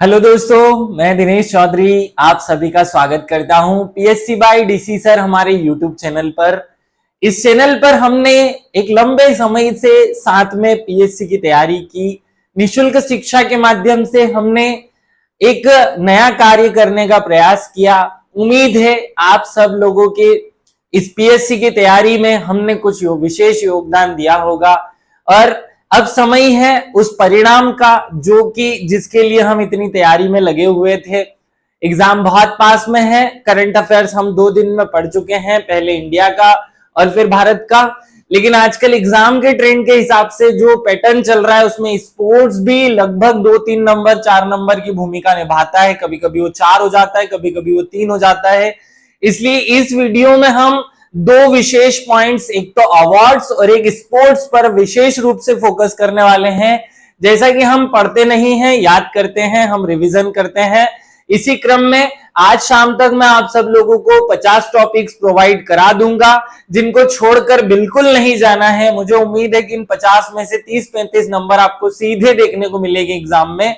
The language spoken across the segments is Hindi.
हेलो दोस्तों, मैं दिनेश चौधरी आप सभी का स्वागत करता हूं पीएससी बाय डीसी सर हमारे यूट्यूब चैनल पर। इस चैनल पर हमने एक लंबे समय से साथ में पीएससी की तैयारी की। निशुल्क शिक्षा के माध्यम से हमने एक नया कार्य करने का प्रयास किया। उम्मीद है आप सब लोगों के इस पीएससी की तैयारी में हमने कुछ विशेष योगदान दिया होगा और अब समय है उस परिणाम का जो कि जिसके लिए हम इतनी तैयारी में लगे हुए थे। एग्जाम बहुत पास में है। करंट अफेयर्स हम 2 दिन में पढ़ चुके हैं, पहले इंडिया का और फिर भारत का। लेकिन आजकल एग्जाम के ट्रेंड के हिसाब से जो पैटर्न चल रहा है उसमें स्पोर्ट्स भी लगभग 2-3 नंबर 4 नंबर की भूमिका निभाता है। कभी कभी वो 4 हो जाता है, कभी कभी वो 3 हो जाता है। इसलिए इस वीडियो में हम 2 विशेष पॉइंट्स, एक तो अवार्ड्स और एक स्पोर्ट्स पर विशेष रूप से फोकस करने वाले हैं। जैसा कि हम पढ़ते नहीं हैं, याद करते हैं, हम रिवीजन करते हैं। इसी क्रम में आज शाम तक मैं आप सब लोगों को 50 टॉपिक्स प्रोवाइड करा दूंगा जिनको छोड़कर बिल्कुल नहीं जाना है। मुझे उम्मीद है कि इन 50 में से 30-35 नंबर आपको सीधे देखने को मिलेंगे एग्जाम में।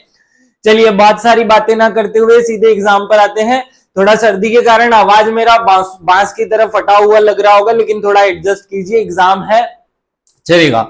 चलिए बहुत सारी बातें ना करते हुए सीधे एग्जाम पर आते हैं। थोड़ा सर्दी के कारण आवाज मेरा बांस की तरफ फटा हुआ लग रहा होगा, लेकिन थोड़ा एडजस्ट कीजिए, एग्जाम है, चलेगा।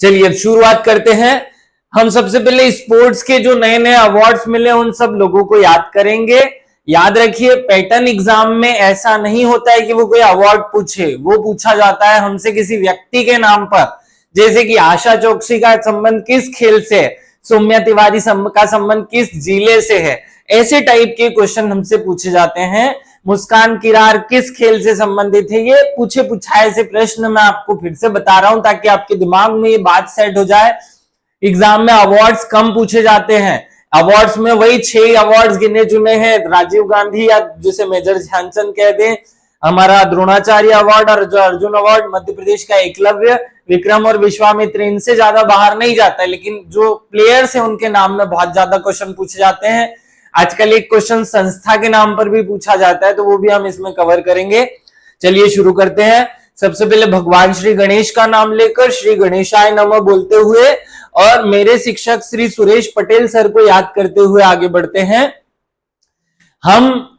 चलिए अब शुरुआत करते हैं। हम सबसे पहले स्पोर्ट्स के जो नए नए अवार्ड्स मिले उन सब लोगों को याद करेंगे। याद रखिए, पैटर्न एग्जाम में ऐसा नहीं होता है कि वो कोई अवार्ड पूछे, वो पूछा जाता है हमसे किसी व्यक्ति के नाम पर। जैसे कि आशा चौकसी का संबंध किस खेल से है, सौम्या तिवारी का संबंध किस जिले से है, ऐसे टाइप के क्वेश्चन हमसे पूछे जाते हैं। मुस्कान किरार किस खेल से संबंधित है, ये पूछे पुछाए से प्रश्न मैं आपको फिर से बता रहा हूं ताकि आपके दिमाग में ये बात सेट हो जाए। एग्जाम में अवार्ड्स कम पूछे जाते हैं। अवार्ड्स में वही 6 अवार्ड्स गिने चुने हैं, राजीव गांधी या जिसे मेजर ध्यानचंद कह दें, हमारा द्रोणाचार्य अवार्ड और जो अर्जुन अवार्ड, मध्य प्रदेश का एकलव्य, विक्रम और विश्वामित्र, इनसे ज्यादा बाहर नहीं जाता है। लेकिन जो प्लेयर्स हैं उनके नाम में बहुत ज्यादा क्वेश्चन पूछे जाते हैं। आजकल एक क्वेश्चन संस्था के नाम पर भी पूछा जाता है, तो वो भी हम इसमें कवर करेंगे। चलिए शुरू करते हैं। सबसे पहले भगवान श्री गणेश का नाम लेकर श्री गणेशाय नमः बोलते हुए और मेरे शिक्षक श्री सुरेश पटेल सर को याद करते हुए आगे बढ़ते हैं। हम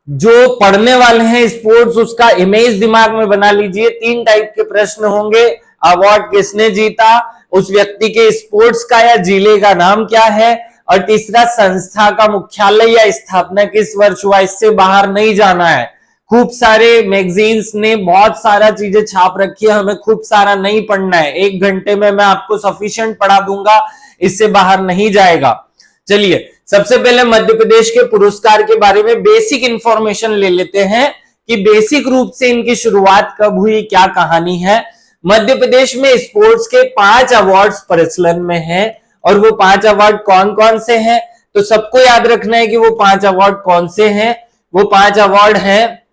जो पढ़ने वाले हैं स्पोर्ट्स, उसका इमेज दिमाग में बना लीजिए। 3 टाइप के प्रश्न होंगे। अवार्ड किसने जीता, उस व्यक्ति के स्पोर्ट्स का या जिले का नाम क्या है, और तीसरा संस्था का मुख्यालय या स्थापना किस वर्ष हुआ। इससे बाहर नहीं जाना है। खूब सारे मैगजीन्स ने बहुत सारा चीजें छाप रखी है, हमें खूब सारा नहीं पढ़ना है। 1 घंटे में मैं आपको सफिशिएंट पढ़ा दूंगा, इससे बाहर नहीं जाएगा। चलिए सबसे पहले मध्य प्रदेश के पुरस्कार के बारे में बेसिक इंफॉर्मेशन ले लेते हैं कि बेसिक रूप से इनकी शुरुआत कब हुई, क्या कहानी है। मध्य प्रदेश में स्पोर्ट्स के 5 अवार्ड्स प्रचलन में हैं और वो 5 अवार्ड कौन कौन से हैं, तो सबको याद रखना है कि वो 5 अवार्ड कौन से हैं। वो 5 अवार्ड हैं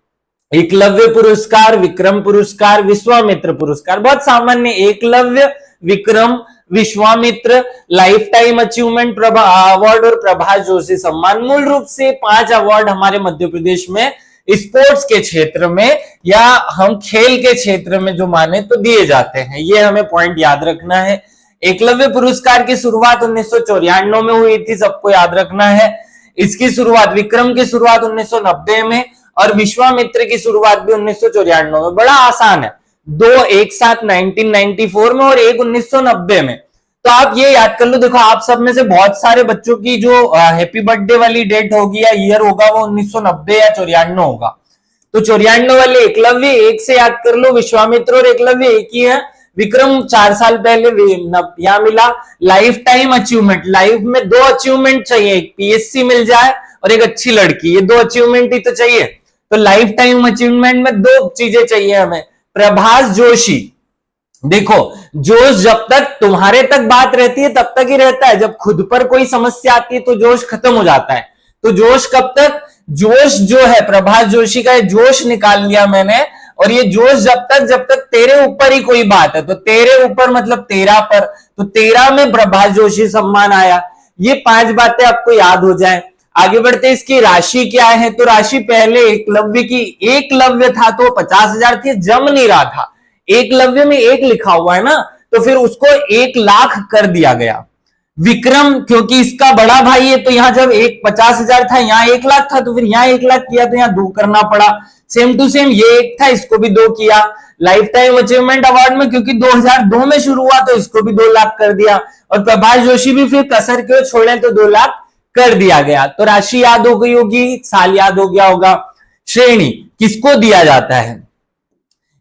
एकलव्य पुरस्कार, विक्रम पुरस्कार, विश्वामित्र पुरस्कार। बहुत सामान्य, Eklavya, Vikram, Vishwamitra, life time achievement award और प्रभाष जोशी सम्मान। मूल रूप से 5 अवार्ड हमारे मध्य प्रदेश में स्पोर्ट्स के क्षेत्र में या हम खेल के क्षेत्र में जो माने तो दिए जाते हैं। ये हमें पॉइंट याद रखना है। एकलव्य पुरस्कार की शुरुआत 1994 में हुई थी, सबको याद रखना है। इसकी शुरुआत, विक्रम की शुरुआत 1990 में और विश्वामित्र की शुरुआत भी 1994 में। बड़ा आसान है, 2 एक साथ 1994 में और एक 1990 में। तो आप ये याद कर लो। देखो आप सब में से बहुत सारे बच्चों की जो हैप्पी बर्थडे वाली डेट होगी या ईयर होगा वो 1990 या 94 होगा। तो 94 वाले एकलव्य एक से याद कर लो, विश्वामित्र और एकलव्य एक ही है। विक्रम 4 साल पहले यहां मिला। लाइफ टाइम अचीवमेंट, लाइफ में 2 अचीवमेंट चाहिए, एक पीएससी मिल जाए और एक अच्छी लड़की, ये 2 अचीवमेंट ही तो चाहिए। तो लाइफ टाइम अचीवमेंट में 2 चीजें चाहिए हमें। प्रभाष जोशी, देखो जोश जब तक तुम्हारे तक बात रहती है तब तक ही रहता है, जब खुद पर कोई समस्या आती है तो जोश खत्म हो जाता है। तो जोश कब तक, जोश जो है प्रभाष जोशी का जोश निकाल लिया मैंने, और ये जोश जब तक तेरे ऊपर ही कोई बात है, तो तेरे ऊपर मतलब 13 पर, तो 13 में प्रभाष जोशी सम्मान आया। ये 5 बातें आपको याद हो जाए। आगे बढ़ते, इसकी राशि क्या है, तो राशि पहले एकलव्य की, एकलव्य था तो 50,000 थी, जम नहीं रहा था, एकलव्य में 1 लिखा हुआ है ना, तो फिर उसको 1 लाख कर दिया गया। विक्रम क्योंकि इसका बड़ा भाई है, तो यहां जब 50,000 था, यहाँ 1 लाख था, तो फिर यहाँ 1 लाख किया, तो यहाँ 2 करना पड़ा। सेम टू सेम ये 1 था, इसको भी 2 किया। लाइफ टाइम अचीवमेंट अवार्ड में क्योंकि 2002 में शुरू हुआ, तो इसको भी 2 लाख कर दिया। और प्रभाष जोशी भी फिर कसर क्यों छोड़े, तो 2 लाख कर दिया गया। तो राशि याद हो गई होगी, साल याद हो गया होगा। श्रेणी किसको दिया जाता है?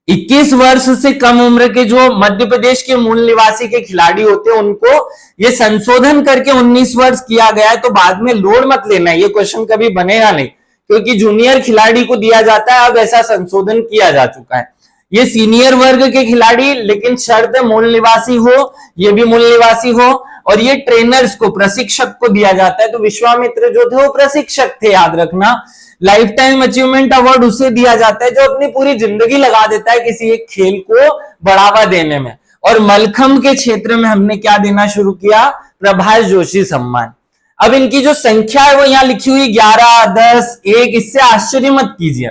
21 वर्ष से कम उम्र के जो मध्य प्रदेश के मूल निवासी के खिलाड़ी होते हैं, उनको ये संशोधन करके 19 वर्ष किया गया है। तो बाद में लोड मत लेना, ये क्वेश्चन कभी बनेगा नहीं, क्योंकि जूनियर खिलाड़ी को दिया जाता है, अब ऐसा संशोधन किया जा चुका है। ये सीनियर वर्ग के खिलाड़ी, लेकिन शर्त मूल निवासी हो, ये भी मूल निवासी हो, और ये ट्रेनर्स को, प्रशिक्षक को दिया जाता है। तो विश्वामित्र जो थे वो प्रशिक्षक थे, याद रखना। लाइफ टाइम अचीवमेंट अवार्ड उसे दिया जाता है जो अपनी पूरी जिंदगी लगा देता है किसी एक खेल को बढ़ावा देने में। और मलखंब के क्षेत्र में हमने क्या देना शुरू किया? प्रभाष जोशी सम्मान। अब इनकी जो संख्या है वो यहां लिखी हुई 11, 10, 1, इससे आश्चर्य मत कीजिए।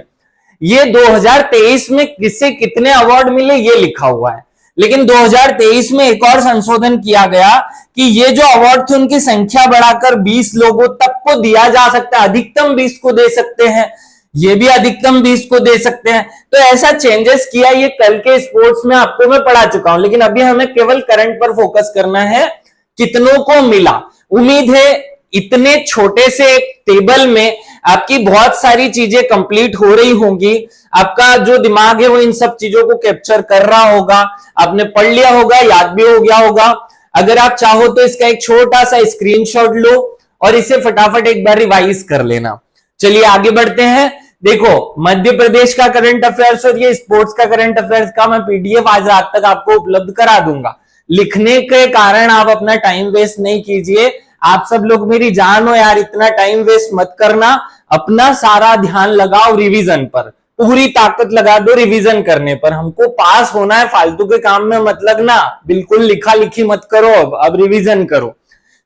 ये 2023 में किससे कितने अवार्ड मिले ये लिखा हुआ है, लेकिन 2023 में एक और संशोधन किया गया कि ये जो अवार्ड थे उनकी संख्या बढ़ाकर 20 लोगों तक को दिया जा सकता है। अधिकतम 20 को दे सकते हैं, ये भी अधिकतम 20 को दे सकते हैं। तो ऐसा चेंजेस किया, ये कल के स्पोर्ट्स में आपको मैं पढ़ा चुका हूं, लेकिन अभी हमें केवल करंट पर फोकस करना है। कितनों को मिला? उम्मीद है इतने छोटे से टेबल में आपकी बहुत सारी चीजें कंप्लीट हो रही होंगी। आपका जो दिमाग है वो इन सब चीजों को कैप्चर कर रहा होगा, आपने पढ़ लिया होगा, याद भी हो गया होगा। अगर आप चाहो तो इसका एक छोटा सा स्क्रीनशॉट लो और इसे फटाफट एक बार रिवाइज कर लेना। चलिए आगे बढ़ते हैं। देखो, मध्य प्रदेश का करंट अफेयर्स और ये स्पोर्ट्स का करंट अफेयर्स का मैं पीडीएफ आज रात तक आपको उपलब्ध करा दूंगा। लिखने के कारण आप अपना टाइम वेस्ट नहीं कीजिए। आप सब लोग मेरी जान हो यार, इतना टाइम वेस्ट मत करना। अपना सारा ध्यान लगाओ रिवीजन पर, पूरी ताकत लगा दो रिवीजन करने पर। हमको पास होना है, फालतू के काम में मत लगना। बिल्कुल लिखा लिखी मत करो, अब रिवीजन करो।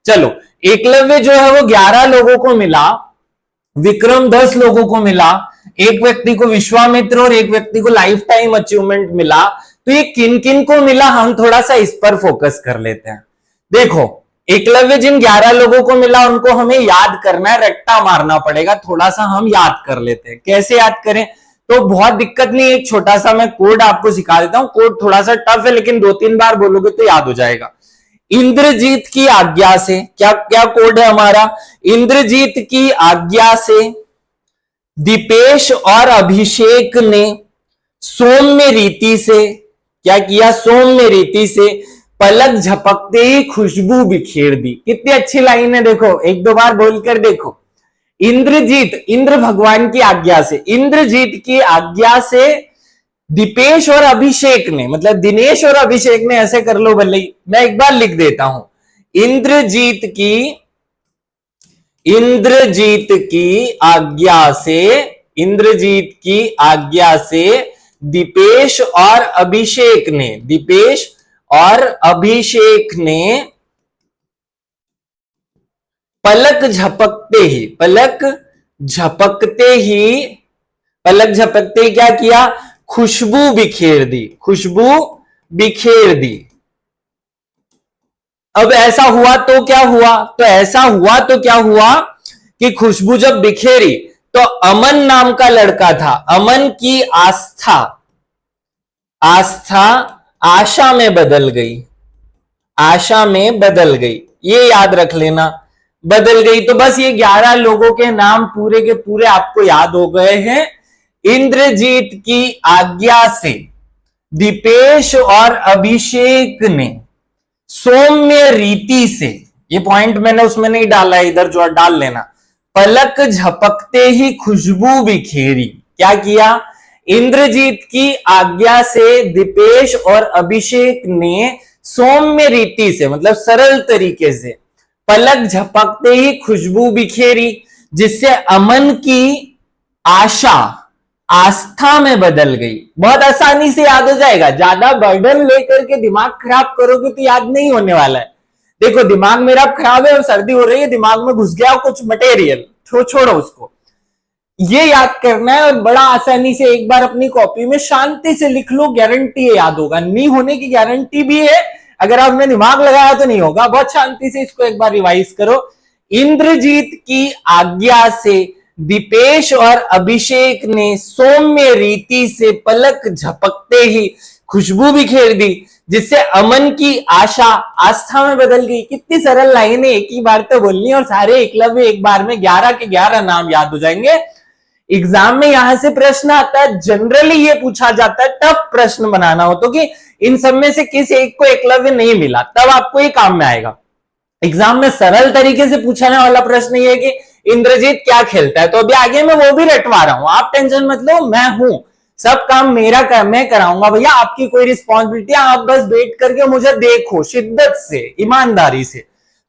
चलो, एकलव्य जो है वो 11 लोगों को मिला, विक्रम 10 लोगों को मिला, एक व्यक्ति को विश्वामित्र और एक व्यक्ति को लाइफ टाइम अचीवमेंट मिला। तो ये किन किन को मिला, हम थोड़ा सा इस पर फोकस कर लेते हैं। देखो, एकलव्य जिन 11 लोगों को मिला उनको हमें याद करना है, रट्टा मारना पड़ेगा। थोड़ा सा हम याद कर लेते हैं। कैसे याद करें? तो बहुत दिक्कत नहीं, एक छोटा सा मैं कोड आपको सिखा देता हूं। कोड थोड़ा सा टफ है, लेकिन 2-3 बार बोलोगे तो याद हो जाएगा। इंद्रजीत की आज्ञा से, क्या क्या कोड है हमारा? इंद्रजीत की आज्ञा से दीपेश और अभिषेक ने सौम्य रीति से क्या किया? सौम्य रीति से पलक झपकते ही खुशबू बिखेर दी। कितनी अच्छी लाइन है, देखो एक दो बार बोलकर देखो। इंद्रजीत, इंद्र भगवान की आज्ञा से, इंद्रजीत की आज्ञा से दीपेश और अभिषेक ने, मतलब दिनेश और अभिषेक ने, ऐसे कर लो भले ही, मैं एक बार लिख देता हूं। इंद्रजीत की आज्ञा से, इंद्रजीत की आज्ञा से दीपेश और अभिषेक ने, दीपेश और अभिषेक ने पलक झपकते ही, पलक झपकते ही क्या किया? खुशबू बिखेर दी, खुशबू बिखेर दी। अब ऐसा हुआ तो क्या हुआ? तो ऐसा हुआ तो क्या हुआ कि खुशबू जब बिखेरी तो अमन नाम का लड़का था, अमन की आस्था आशा में बदल गई, आशा में बदल गई। ये याद रख लेना, बदल गई। तो बस ये 11 लोगों के नाम पूरे के पूरे आपको याद हो गए हैं। इंद्रजीत की आज्ञा से दीपेश और अभिषेक ने सौम्य रीति से, ये पॉइंट मैंने उसमें नहीं डाला है, इधर जो डाल लेना, पलक झपकते ही खुशबू बिखेरी। क्या किया? इंद्रजीत की आज्ञा से दीपेश और अभिषेक ने सौम्य रीति से, मतलब सरल तरीके से, पलक झपकते ही खुशबू बिखेरी, जिससे अमन की आस्था में बदल गई। बहुत आसानी से याद हो जाएगा। ज्यादा बर्डन लेकर के दिमाग खराब करोगे तो याद नहीं होने वाला है। देखो, दिमाग मेरा खराब है और सर्दी हो रही है, दिमाग में घुस गया कुछ मटेरियल, छोड़ो उसको। ये याद करना है और बड़ा आसानी से एक बार अपनी कॉपी में शांति से लिख लो, गारंटी है याद होगा। नहीं होने की गारंटी भी है, अगर आपने दिमाग लगाया तो नहीं होगा। बहुत शांति से इसको एक बार रिवाइज करो। इंद्रजीत की आज्ञा से दीपेश और अभिषेक ने सौम्य रीति से पलक झपकते ही खुशबू बिखेर दी, जिससे अमन की आशा आस्था में बदल गई। कितनी सरल लाइनें, एक ही बार तो बोलनी और सारे एकलव्य एक बार में 11 के 11 नाम याद हो जाएंगे। एग्जाम में यहां से प्रश्न आता है, जनरली ये पूछा जाता है टफ प्रश्न बनाना हो तो कि इन सब में से किस एक को एकलव्य नहीं मिला, तब आपको ये काम में आएगा। एग्जाम में सरल तरीके से पूछने वाला प्रश्न ये है कि इंद्रजीत क्या खेलता है, तो अभी आगे मैं वो भी रटवा रहा हूं, आप टेंशन मत लो, मैं हूं, सब काम मेरा मैं कराऊंगा भैया, आपकी कोई रिस्पॉन्सिबिलिटी, आप बस वेट करके मुझे देखो शिद्दत से, ईमानदारी से।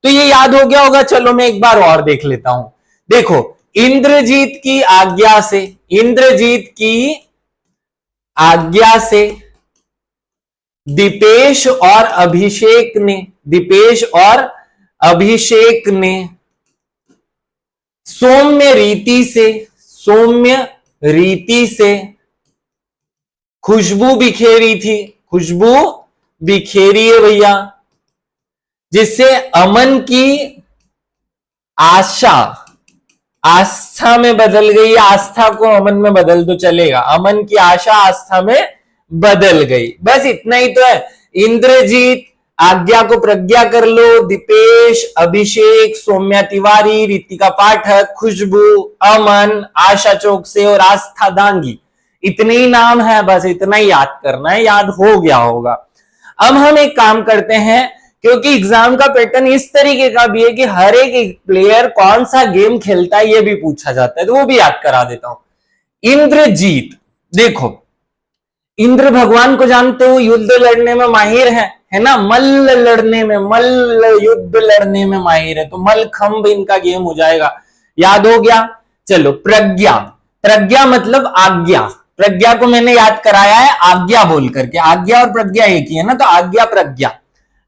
तो ये याद हो गया होगा। चलो मैं एक बार और देख लेता हूं। देखो, इंद्रजीत की आज्ञा से, इंद्रजीत की आज्ञा से दीपेश और अभिषेक ने, दीपेश और अभिषेक ने सौम्य रीति से, सौम्य रीति से खुशबू बिखेरी थी, खुशबू बिखेरी है भैया, जिससे अमन की आशा आस्था में बदल गई। आस्था को अमन में बदल दो चलेगा, अमन की आशा आस्था में बदल गई। बस इतना ही तो है। इंद्रजीत आज्ञा को प्रज्ञा कर लो, दीपेश, अभिषेक, सौम्या तिवारी, रितिका पाठक, खुशबू, अमन, आशा चौकसे और आस्था दांगी, इतने ही नाम है, बस इतना ही याद करना है, याद हो गया होगा। अब हम एक काम करते हैं, क्योंकि एग्जाम का पैटर्न इस तरीके का भी है कि हर एक प्लेयर कौन सा गेम खेलता है ये भी पूछा जाता है, तो वो भी याद करा देता हूं। इंद्रजीत, देखो इंद्र भगवान को जानते हो, युद्ध लड़ने में माहिर है ना, मल्ल लड़ने में, मल्ल युद्ध लड़ने में माहिर है, तो मल्लखंभ इनका गेम हो जाएगा। याद हो गया। चलो, प्रज्ञा, प्रज्ञा मतलब आज्ञा, प्रज्ञा को मैंने याद कराया है आज्ञा बोल करके, आज्ञा और प्रज्ञा एक ही है ना, तो आज्ञा प्रज्ञा,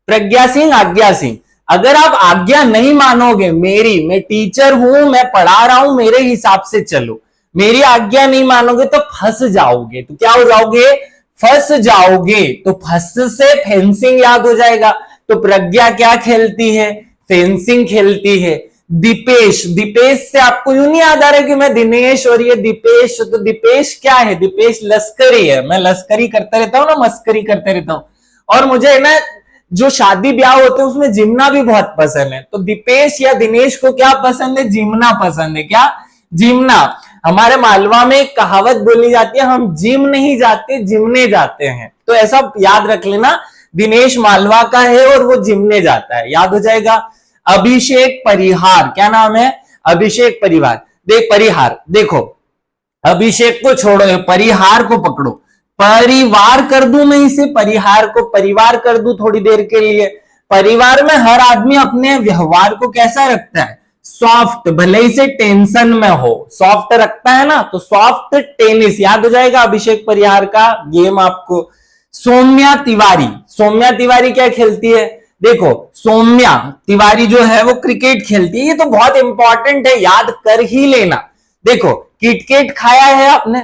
प्रज्ञा सिंह, आज्ञा सिंह। अगर आप आज्ञा नहीं मानोगे मेरी, मैं टीचर हूं, मैं पढ़ा रहा हूं, मेरे हिसाब से चलो, मेरी आज्ञा नहीं मानोगे तो फंस जाओगे। तो क्या हो जाओगे? फंस जाओगे। तो फंस से फेंसिंग याद हो जाएगा। तो प्रज्ञा क्या खेलती है? फेंसिंग खेलती है। दीपेश, दीपेश से आपको यूं नहीं याद आ रहा कि मैं दिनेश और ये दीपेश, तो दीपेश क्या है? दीपेश लश्करी है। मैं लश्करी करता रहता हूं ना, मस्करी करते रहता हूं, और मुझे है ना जो शादी ब्याह होते हैं उसमें जिमना भी बहुत पसंद है। तो दीपेश या दिनेश को क्या पसंद है? जिमना पसंद है। क्या? जिमना। हमारे मालवा में एक कहावत बोली जाती है, हम जिम नहीं जाते, जिमने जाते हैं। तो ऐसा याद रख लेना, दिनेश मालवा का है और वो जिमने जाता है, याद हो जाएगा। अभिषेक परिहार, क्या नाम है? अभिषेक परिवार। परिहार, देखो अभिषेक को छोड़ो, परिहार को पकड़ो। परिवार कर दूं मैं इसे, परिहार को परिवार कर दूं थोड़ी देर के लिए। परिवार में हर आदमी अपने व्यवहार को कैसा रखता है? सॉफ्ट, भले ही से टेंशन में हो, सॉफ्ट रखता है ना, तो सॉफ्ट टेनिस याद हो जाएगा। अभिषेक परिहार का गेम आपको। सौम्या तिवारी, सौम्या तिवारी क्या खेलती है? देखो सौम्या तिवारी जो है वो क्रिकेट खेलती है, ये तो बहुत इंपॉर्टेंट है, याद कर ही लेना। देखो किटकेट खाया है आपने,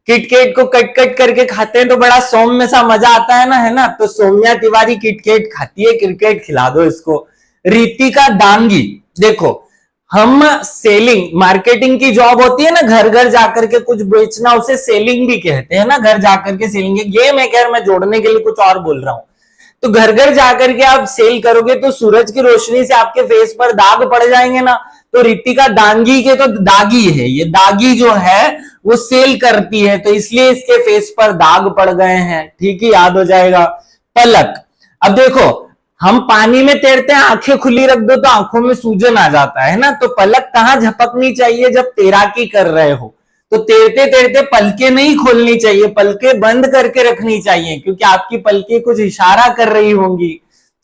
किटकेट को कट कट करके खाते हैं तो बड़ा सौम्य सा मजा आता है ना, है ना। तो सौम्या तिवारी किटकेट खाती है, क्रिकेट खिला दो इसको। रितिका दांगी, देखो हम सेलिंग, मार्केटिंग की जॉब होती है ना, घर घर जाकर के कुछ बेचना, उसे सेलिंग भी कहते हैं ना, घर जाकर के सेलिंग। ये मैं कह, मैं जोड़ने के लिए कुछ और बोल रहा हूं। तो घर घर जाकर के आप सेल करोगे तो सूरज की रोशनी से आपके फेस पर दाग पड़ जाएंगे ना। तो रितिका दांगी के तो दागी है, ये दागी जो है वो सेल करती है, तो इसलिए इसके फेस पर दाग पड़ गए हैं। ठीक है, याद हो जाएगा। पलक, अब देखो हम पानी में तैरते हैं, आंखें खुली रख दो तो आंखों में सूजन आ जाता है ना। तो पलक कहां झपकनी चाहिए? जब तैराकी कर रहे हो तो तैरते तैरते पलकें नहीं खोलनी चाहिए, पलकें बंद करके रखनी चाहिए, क्योंकि आपकी पलकें कुछ इशारा कर रही होंगी।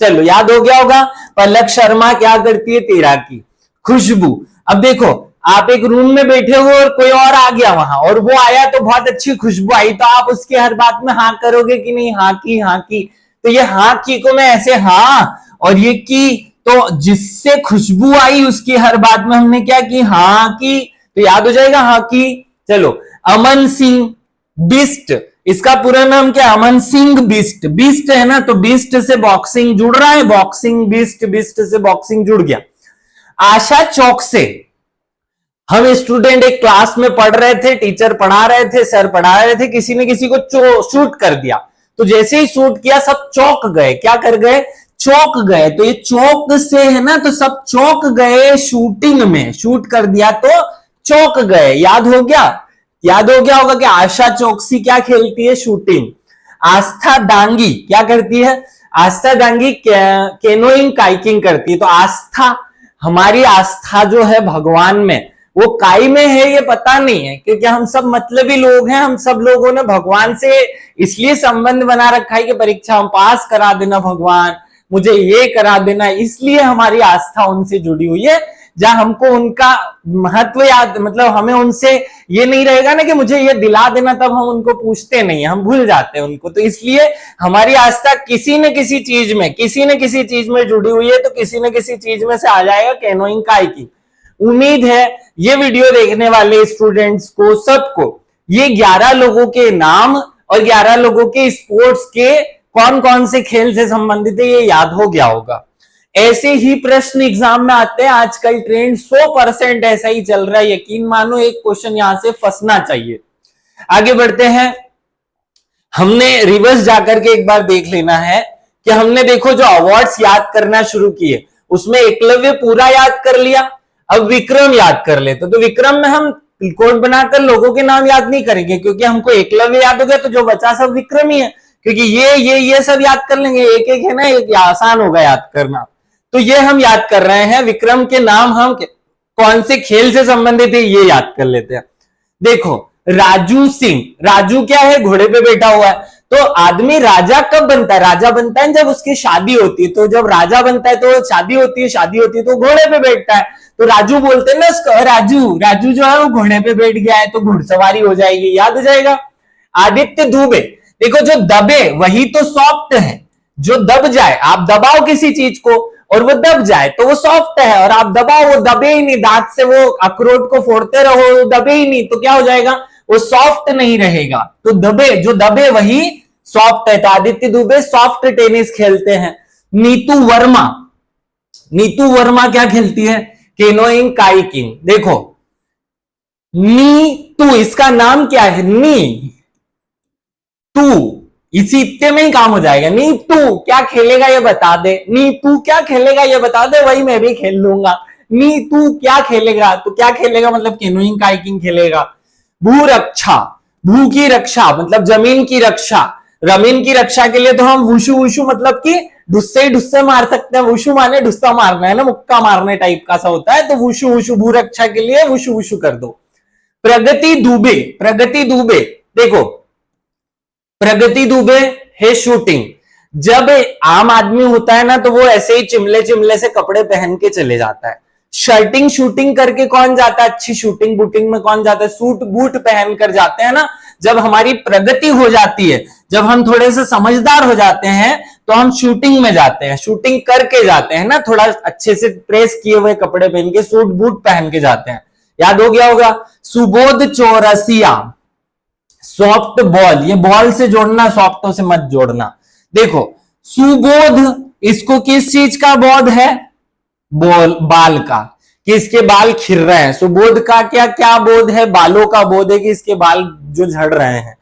चलो याद हो गया होगा। पलक शर्मा क्या करती है? तैराकी। खुशबू, अब देखो आप एक रूम में बैठे हो और कोई और आ गया वहां, और वो आया तो बहुत अच्छी खुशबू आई, तो आप उसके हर बात में हाँ करोगे कि नहीं? हाँ की, हाँ की। तो ये हाँ की को मैं ऐसे हाँ, और ये की, तो जिससे खुशबू आई उसकी हर बात में हमने क्या की? हाँ की। तो याद हो जाएगा हाँ की। चलो अमन सिंह बिस्ट, इसका पूरा नाम क्या? अमन सिंह बिस्ट। बिस्ट है ना, तो बिस्ट से बॉक्सिंग जुड़ रहा है, बॉक्सिंग बिस्ट, बिस्ट से बॉक्सिंग जुड़ गया। आशा चौकसे, हम स्टूडेंट एक क्लास में पढ़ रहे थे, टीचर पढ़ा रहे थे, सर पढ़ा रहे थे, किसी ने किसी को शूट कर दिया, तो जैसे ही शूट किया सब चौंक गए। क्या कर गए? चौंक गए। तो ये चौक से है ना, तो सब चौंक गए शूटिंग में, शूट कर दिया तो चौंक गए। याद हो गया? याद हो गया होगा कि आशा चौकसी क्या खेलती है? शूटिंग। आस्था डांगी क्या करती है? आस्था डांगी केनोइंग काइकिंग करती है। तो आस्था, हमारी आस्था जो है भगवान में, वो काई में है ये पता नहीं है, क्योंकि हम सब मतलबी लोग हैं। हम सब लोगों ने भगवान से इसलिए संबंध बना रखा है कि परीक्षा हम पास करा देना भगवान, मुझे ये करा देना, इसलिए हमारी आस्था उनसे जुड़ी हुई है। जहां हमको उनका महत्व याद, मतलब हमें उनसे ये नहीं रहेगा ना कि मुझे ये दिला देना, तब हम उनको पूछते नहीं, हम भूल जाते हैं उनको। तो इसलिए हमारी आस्था किसी न किसी चीज में, किसी न किसी चीज में जुड़ी हुई है, तो किसी न किसी चीज में से आ जाएगा कैनोइंग काइकिंग। उम्मीद है ये वीडियो देखने वाले स्टूडेंट्स को, सबको, ये 11 लोगों के नाम और 11 लोगों के स्पोर्ट्स के कौन कौन से खेल से संबंधित है ये याद हो गया होगा। ऐसे ही प्रश्न एग्जाम में आते हैं। आजकल ट्रेंड 100% ऐसा ही चल रहा है, यकीन मानो एक क्वेश्चन यहां से फंसना चाहिए। आगे बढ़ते हैं। हमने रिवर्स जाकर के एक बार देख लेना है कि हमने देखो जो अवार्ड्स याद करना शुरू किए, उसमें एकलव्य पूरा याद कर लिया। अब विक्रम याद कर लेते, तो विक्रम में हम कोड बनाकर लोगों के नाम याद नहीं करेंगे, क्योंकि हमको एकलव्य याद हो गया, तो जो बचा सब विक्रम ही है, क्योंकि ये सब याद कर लेंगे, एक एक है ना, एक आसान होगा याद करना। तो ये हम याद कर रहे हैं। विक्रम के नाम हम कौन से खेल से संबंधित है ये याद कर लेते हैं। देखो राजू सिंह, राजू क्या है? घोड़े पे बैठा हुआ है। तो आदमी राजा कब बनता है? राजा बनता है जब उसकी शादी होती है। तो जब राजा बनता है तो शादी होती है, शादी होती है तो घोड़े पे बैठता है। तो राजू बोलते हैं ना, राजू, राजू जो है वो घोड़े पे बैठ गया है, तो घुड़सवारी हो जाएगी, याद हो जाएगा। आदित्य दुबे, देखो जो दबे वही तो सॉफ्ट है, जो दब जाए, आप दबाओ किसी चीज को और वो दब जाए तो वो सॉफ्ट है, और आप दबाओ वो दबे ही नहीं, दांत से वो अखरोट को फोड़ते रहो वो दबे ही नहीं, तो क्या हो जाएगा? वो सॉफ्ट नहीं रहेगा। तो दबे, जो दबे वही सॉफ्ट है। तो आदित्य दुबे सॉफ्ट टेनिस खेलते हैं। नीतू वर्मा, नीतू वर्मा क्या खेलती है? Canoeing kayaking. देखो नीतू, इसका नाम क्या है? नी तू, इसी इतने में ही काम हो जाएगा। नीतू क्या खेलेगा ये बता दे, नीतू क्या खेलेगा ये बता दे, वही मैं भी खेल लूंगा। नीतू क्या खेलेगा? तो क्या खेलेगा मतलब केनोइंग काइकिंग खेलेगा। भू रक्षा, भू की रक्षा मतलब जमीन की रक्षा। जमीन की रक्षा के लिए तो हम वुशु, वुशु मतलब कि डुस्से ही डुस्से मार सकते हैं। वुशु माने डुस्सा मारना है ना, मुक्का मारने टाइप का सा होता है। तो वुशु, वुशु भू रक्षा के लिए वुशु वुशु कर दो। प्रगति दुबे, प्रगति दुबे, देखो प्रगति दुबे है शूटिंग। जब आम आदमी होता है ना, तो वो ऐसे ही चिमले चिमले से कपड़े पहन के चले जाता है। शर्टिंग शूटिंग करके कौन जाता है? अच्छी शूटिंग बूटिंग में कौन जाता है? सूट बूट पहन कर जाते हैं ना। जब हमारी प्रगति हो जाती है, जब हम थोड़े से समझदार हो जाते हैं, तो हम शूटिंग में जाते हैं, शूटिंग करके जाते हैं ना, थोड़ा अच्छे से प्रेस किए हुए कपड़े पहन के, सूट बूट पहन के जाते हैं। याद हो गया होगा। सुबोध चौरसिया, सॉफ्ट बॉल, ये बॉल से जोड़ना, सॉफ्टों से मत जोड़ना। देखो सुबोध, इसको किस चीज का बोध है? बाल का, कि इसके बाल खिर रहे हैं। सुबोध का क्या क्या बोध है? बालों का बोध है कि इसके बाल जो झड़ रहे हैं।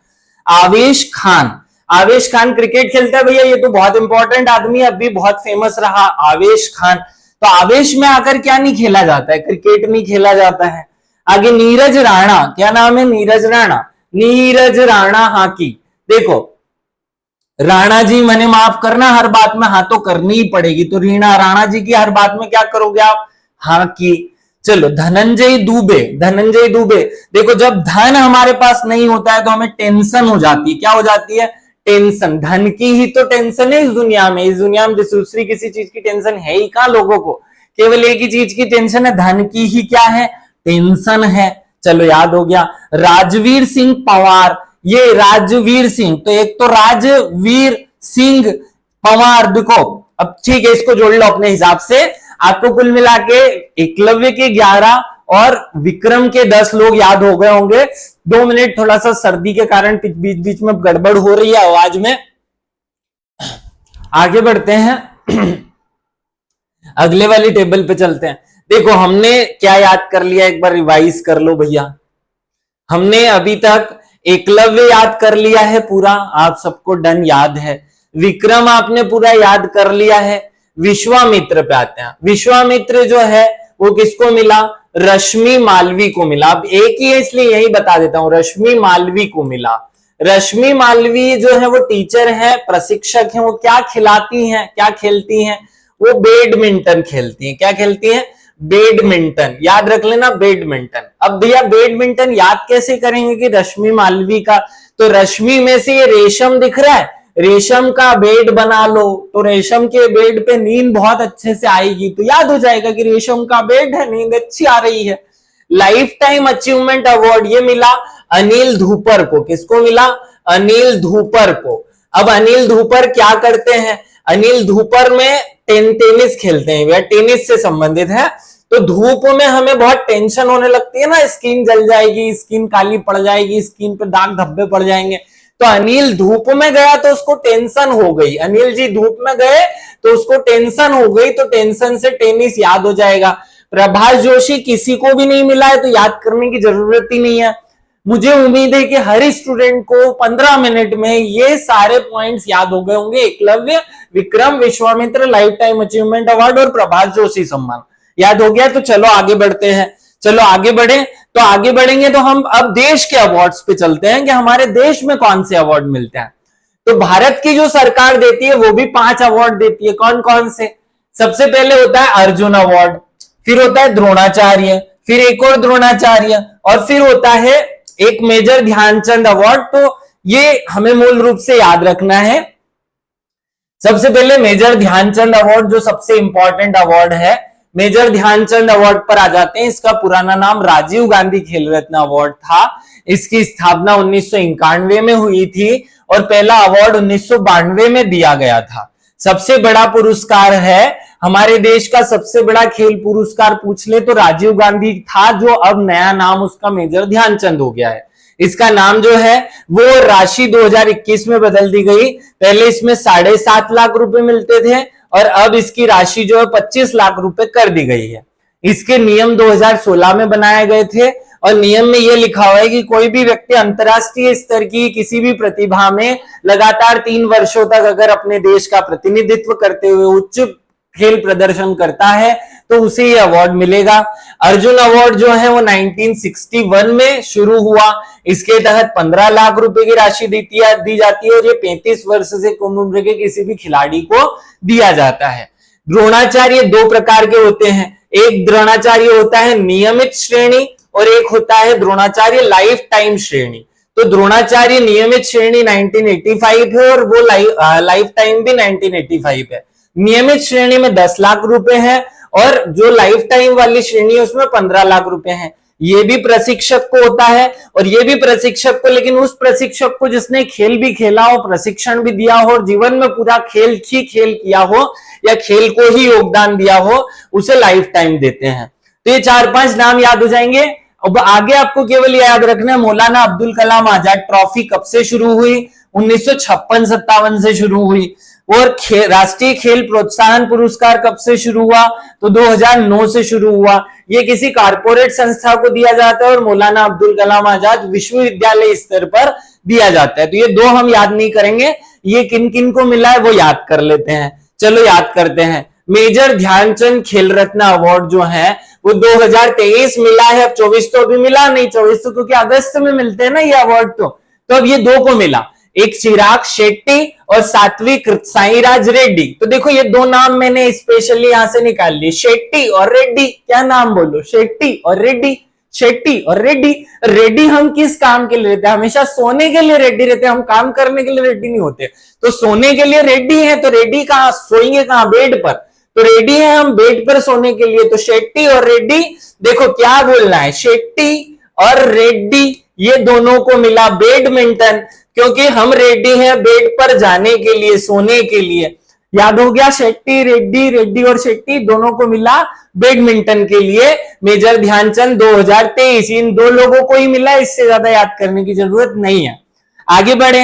आवेश खान, आवेश खान क्रिकेट खेलता है भैया, ये तो बहुत इंपॉर्टेंट आदमी है, अभी बहुत फेमस रहा आवेश खान। तो आवेश में आकर क्या नहीं खेला जाता है? क्रिकेट नहीं खेला जाता है। आगे नीरज राणा, क्या नाम है? नीरज राणा, नीरज राणा हॉकी। देखो राणा जी, मैंने माफ करना, हर बात में हाँ तो करनी ही पड़ेगी। तो रीना राणा जी की हर बात में क्या करोगे आप? हॉकी। चलो धनंजय दुबे, धनंजय दुबे, देखो जब धन हमारे पास नहीं होता है तो हमें टेंशन हो जाती है। क्या हो जाती है? टेंशन। धन की ही तो टेंशन है इस दुनिया में। इस दुनिया में दूसरी किसी चीज की टेंशन है ही कहां लोगों को? केवल एक ही चीज की टेंशन है, धन की ही क्या है? टेंशन है। चलो याद हो गया। राजवीर सिंह पवार, ये राजवीर सिंह, तो एक तो राजवीर सिंह पवार, देखो अब ठीक है, इसको जोड़ लो अपने हिसाब से। आपको कुल मिला के एकलव्य के 11 और विक्रम के 10 लोग याद हो गए होंगे। 2 मिनट, थोड़ा सा सर्दी के कारण बीच बीच में गड़बड़ हो रही है आवाज में। आगे बढ़ते हैं, अगले वाली टेबल पे चलते हैं। देखो हमने क्या याद कर लिया, एक बार रिवाइज कर लो भैया। हमने अभी तक एकलव्य याद कर लिया है पूरा, आप सबको डन याद है। विक्रम आपने पूरा याद कर लिया है। विश्वामित्र पे आते हैं। विश्वामित्र जो है वो किसको मिला? रश्मि मालवी को मिला। अब एक ही है इसलिए यही बता देता हूं, रश्मि मालवी को मिला। रश्मि मालवी जो है वो टीचर है, प्रशिक्षक है। वो क्या खिलाती हैं, क्या खेलती हैं? वो बैडमिंटन खेलती हैं। क्या खेलती हैं? बैडमिंटन। याद रख लेना, बैडमिंटन। अब भैया बैडमिंटन याद कैसे करेंगे कि रश्मि मालवी का? तो रश्मि में से ये रेशम दिख रहा है, रेशम का बेड बना लो, तो रेशम के बेड पे नींद बहुत अच्छे से आएगी, तो याद हो जाएगा कि रेशम का बेड है, नींद अच्छी आ रही है। लाइफ टाइम अचीवमेंट अवार्ड ये मिला अनिल धूपर को। किसको मिला? अनिल धूपर को। अब अनिल धूपर क्या करते हैं? अनिल धूपर में टेनिस खेलते हैं, वह टेनिस से संबंधित है। तो धूप में हमें बहुत टेंशन होने लगती है ना, स्किन जल जाएगी, स्किन काली पड़ जाएगी, स्किन पे दाग धब्बे पड़ जाएंगे। तो अनिल धूप में गया तो उसको टेंशन हो गई। अनिल जी धूप में गए तो उसको टेंशन हो गई, तो टेंशन से टेनिस याद हो जाएगा। प्रभाष जोशी किसी को भी नहीं मिला है तो याद करने की जरूरत ही नहीं है। मुझे उम्मीद है कि हर स्टूडेंट को 15 मिनट में ये सारे पॉइंट्स याद हो गए होंगे। Eklavya, Vikram, Vishwamitra, life time achievement award और प्रभाष जोशी सम्मान याद हो गया। तो चलो आगे बढ़ते हैं, चलो आगे बढ़े। तो आगे बढ़ेंगे तो हम अब देश के अवार्ड्स पे चलते हैं कि हमारे देश में कौन से अवार्ड मिलते हैं। तो भारत की जो सरकार देती है वो भी 5 अवार्ड देती है। कौन कौन से? सबसे पहले होता है अर्जुन अवार्ड, फिर होता है द्रोणाचार्य, फिर एक और द्रोणाचार्य, और फिर होता है एक मेजर ध्यानचंद अवार्ड। तो ये हमें मूल रूप से याद रखना है। सबसे पहले मेजर ध्यानचंद अवार्ड जो सबसे इंपॉर्टेंट अवार्ड है, मेजर ध्यानचंद अवार्ड पर आ जाते हैं। इसका पुराना नाम राजीव गांधी खेल रत्न अवार्ड था। इसकी स्थापना 1991 में हुई थी और पहला अवार्ड 1992 में दिया गया था। सबसे बड़ा पुरस्कार है, हमारे देश का सबसे बड़ा खेल पुरस्कार पूछ ले तो राजीव गांधी था, जो अब नया नाम उसका मेजर ध्यानचंद हो गया है। इसका नाम जो है वो राशि 2021 में बदल दी गई। पहले इसमें 7.5 लाख रुपए मिलते थे और अब इसकी राशि जो है 25 लाख रुपए कर दी गई है। इसके नियम 2016 में बनाए गए थे और नियम में यह लिखा हुआ है कि कोई भी व्यक्ति अंतर्राष्ट्रीय स्तर की किसी भी प्रतिभा में लगातार 3 वर्षों तक अगर अपने देश का प्रतिनिधित्व करते हुए उच्च खेल प्रदर्शन करता है तो उसे ये अवार्ड मिलेगा। अर्जुन अवार्ड जो है वो 1961 में शुरू हुआ। इसके तहत 15 लाख रुपए की राशि दी जाती है और ये 35 वर्ष से कम उम्र के किसी भी खिलाड़ी को दिया जाता है। द्रोणाचार्य 2 प्रकार के होते हैं। एक द्रोणाचार्य होता है नियमित श्रेणी और एक होता है द्रोणाचार्य लाइफ टाइम श्रेणी। तो द्रोणाचार्य नियमित श्रेणी 1985 है और वो लाइफ टाइम भी 1985 है। नियमित श्रेणी में 10 लाख रुपए है और जो लाइफ टाइम वाली श्रेणी है उसमें 15 लाख रुपए हैं। ये भी प्रशिक्षक को होता है और ये भी प्रशिक्षक को, लेकिन उस प्रशिक्षक को जिसने खेल भी खेला हो, प्रशिक्षण भी दिया हो और जीवन में पूरा खेल किया हो या खेल को ही योगदान दिया हो, उसे लाइफ टाइम देते हैं। तो ये 4-5 नाम याद हो जाएंगे। अब आगे आपको केवल याद रखना है मौलाना अब्दुल कलाम आजाद ट्रॉफी कब से शुरू हुई? 1956-57 से शुरू हुई। और राष्ट्रीय खेल प्रोत्साहन पुरस्कार कब से शुरू हुआ? तो 2009 से शुरू हुआ। ये किसी कारपोरेट संस्था को दिया जाता है और मौलाना अब्दुल कलाम आजाद विश्वविद्यालय स्तर पर दिया जाता है। तो ये 2 हम याद नहीं करेंगे, ये किन किन को मिला है वो याद कर लेते हैं। चलो याद करते हैं। मेजर ध्यानचंद खेल रत्न अवार्ड जो है वो 2023 मिला है। अब 24 तो अभी मिला नहीं, 24 तो क्योंकि अगस्त में मिलते हैं ना ये अवार्ड। तो अब ये 2 को मिला, एक चिराग शेट्टी और सात्विक साईराज रेड्डी। तो देखो ये 2 नाम मैंने स्पेशली यहां से निकाल लिए, शेट्टी और रेड्डी। क्या नाम बोलो? शेट्टी और रेड्डी, शेट्टी और रेड्डी। रेड्डी हम किस काम के लिए रहते हैं? हमेशा सोने के लिए रेड्डी रहते हैं, हम काम करने के लिए रेड्डी नहीं होते। तो सोने के लिए रेड्डी है, तो रेड्डी कहां सोएंगे? कहां? बेड पर। तो रेड्डी है हम बेड पर सोने के लिए। तो शेट्टी और रेड्डी, देखो क्या बोलना है, शेट्टी और रेड्डी ये दोनों को मिला बैडमिंटन, क्योंकि हम रेडी हैं बेड पर जाने के लिए, सोने के लिए। याद हो गया, शेट्टी रेड्डी, रेड्डी और शेट्टी दोनों को मिला बैडमिंटन के लिए मेजर ध्यानचंद 2023, इन दो लोगों को ही मिला, इससे ज्यादा याद करने की जरूरत नहीं है। आगे बढ़े,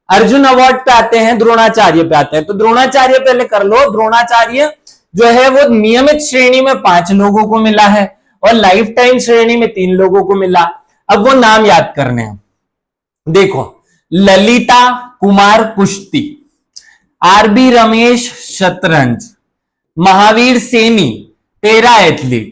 अर्जुन अवार्ड पे आते हैं, द्रोणाचार्य पे आते हैं। तो द्रोणाचार्य पहले कर लो। द्रोणाचार्य जो है वो नियमित श्रेणी में 5 लोगों को मिला है और लाइफ टाइम श्रेणी में 3 लोगों को मिला। अब वो नाम याद करने हैं। देखो, ललिता कुमार कुश्ती, आरबी रमेश शतरंज, Mahavir Saini para athlete,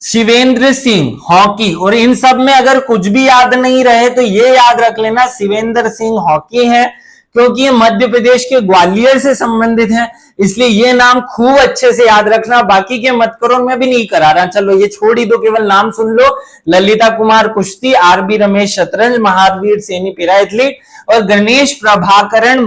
Shivendra Singh hockey, और इन सब में अगर कुछ भी याद नहीं रहे तो ये याद रख लेना शिवेंद्र सिंह हॉकी है, क्योंकि ये मध्य प्रदेश के ग्वालियर से संबंधित है, इसलिए ये नाम खूब अच्छे से याद रखना। बाकी के मत करो, मैं भी नहीं करा रहा, चलो ये छोड़ ही दो, केवल नाम सुन लो। ललिता कुमार कुश्ती, आरबी रमेश शतरंज, महावीर सैनी पैरा एथलीट और गणेश प्रभाकरण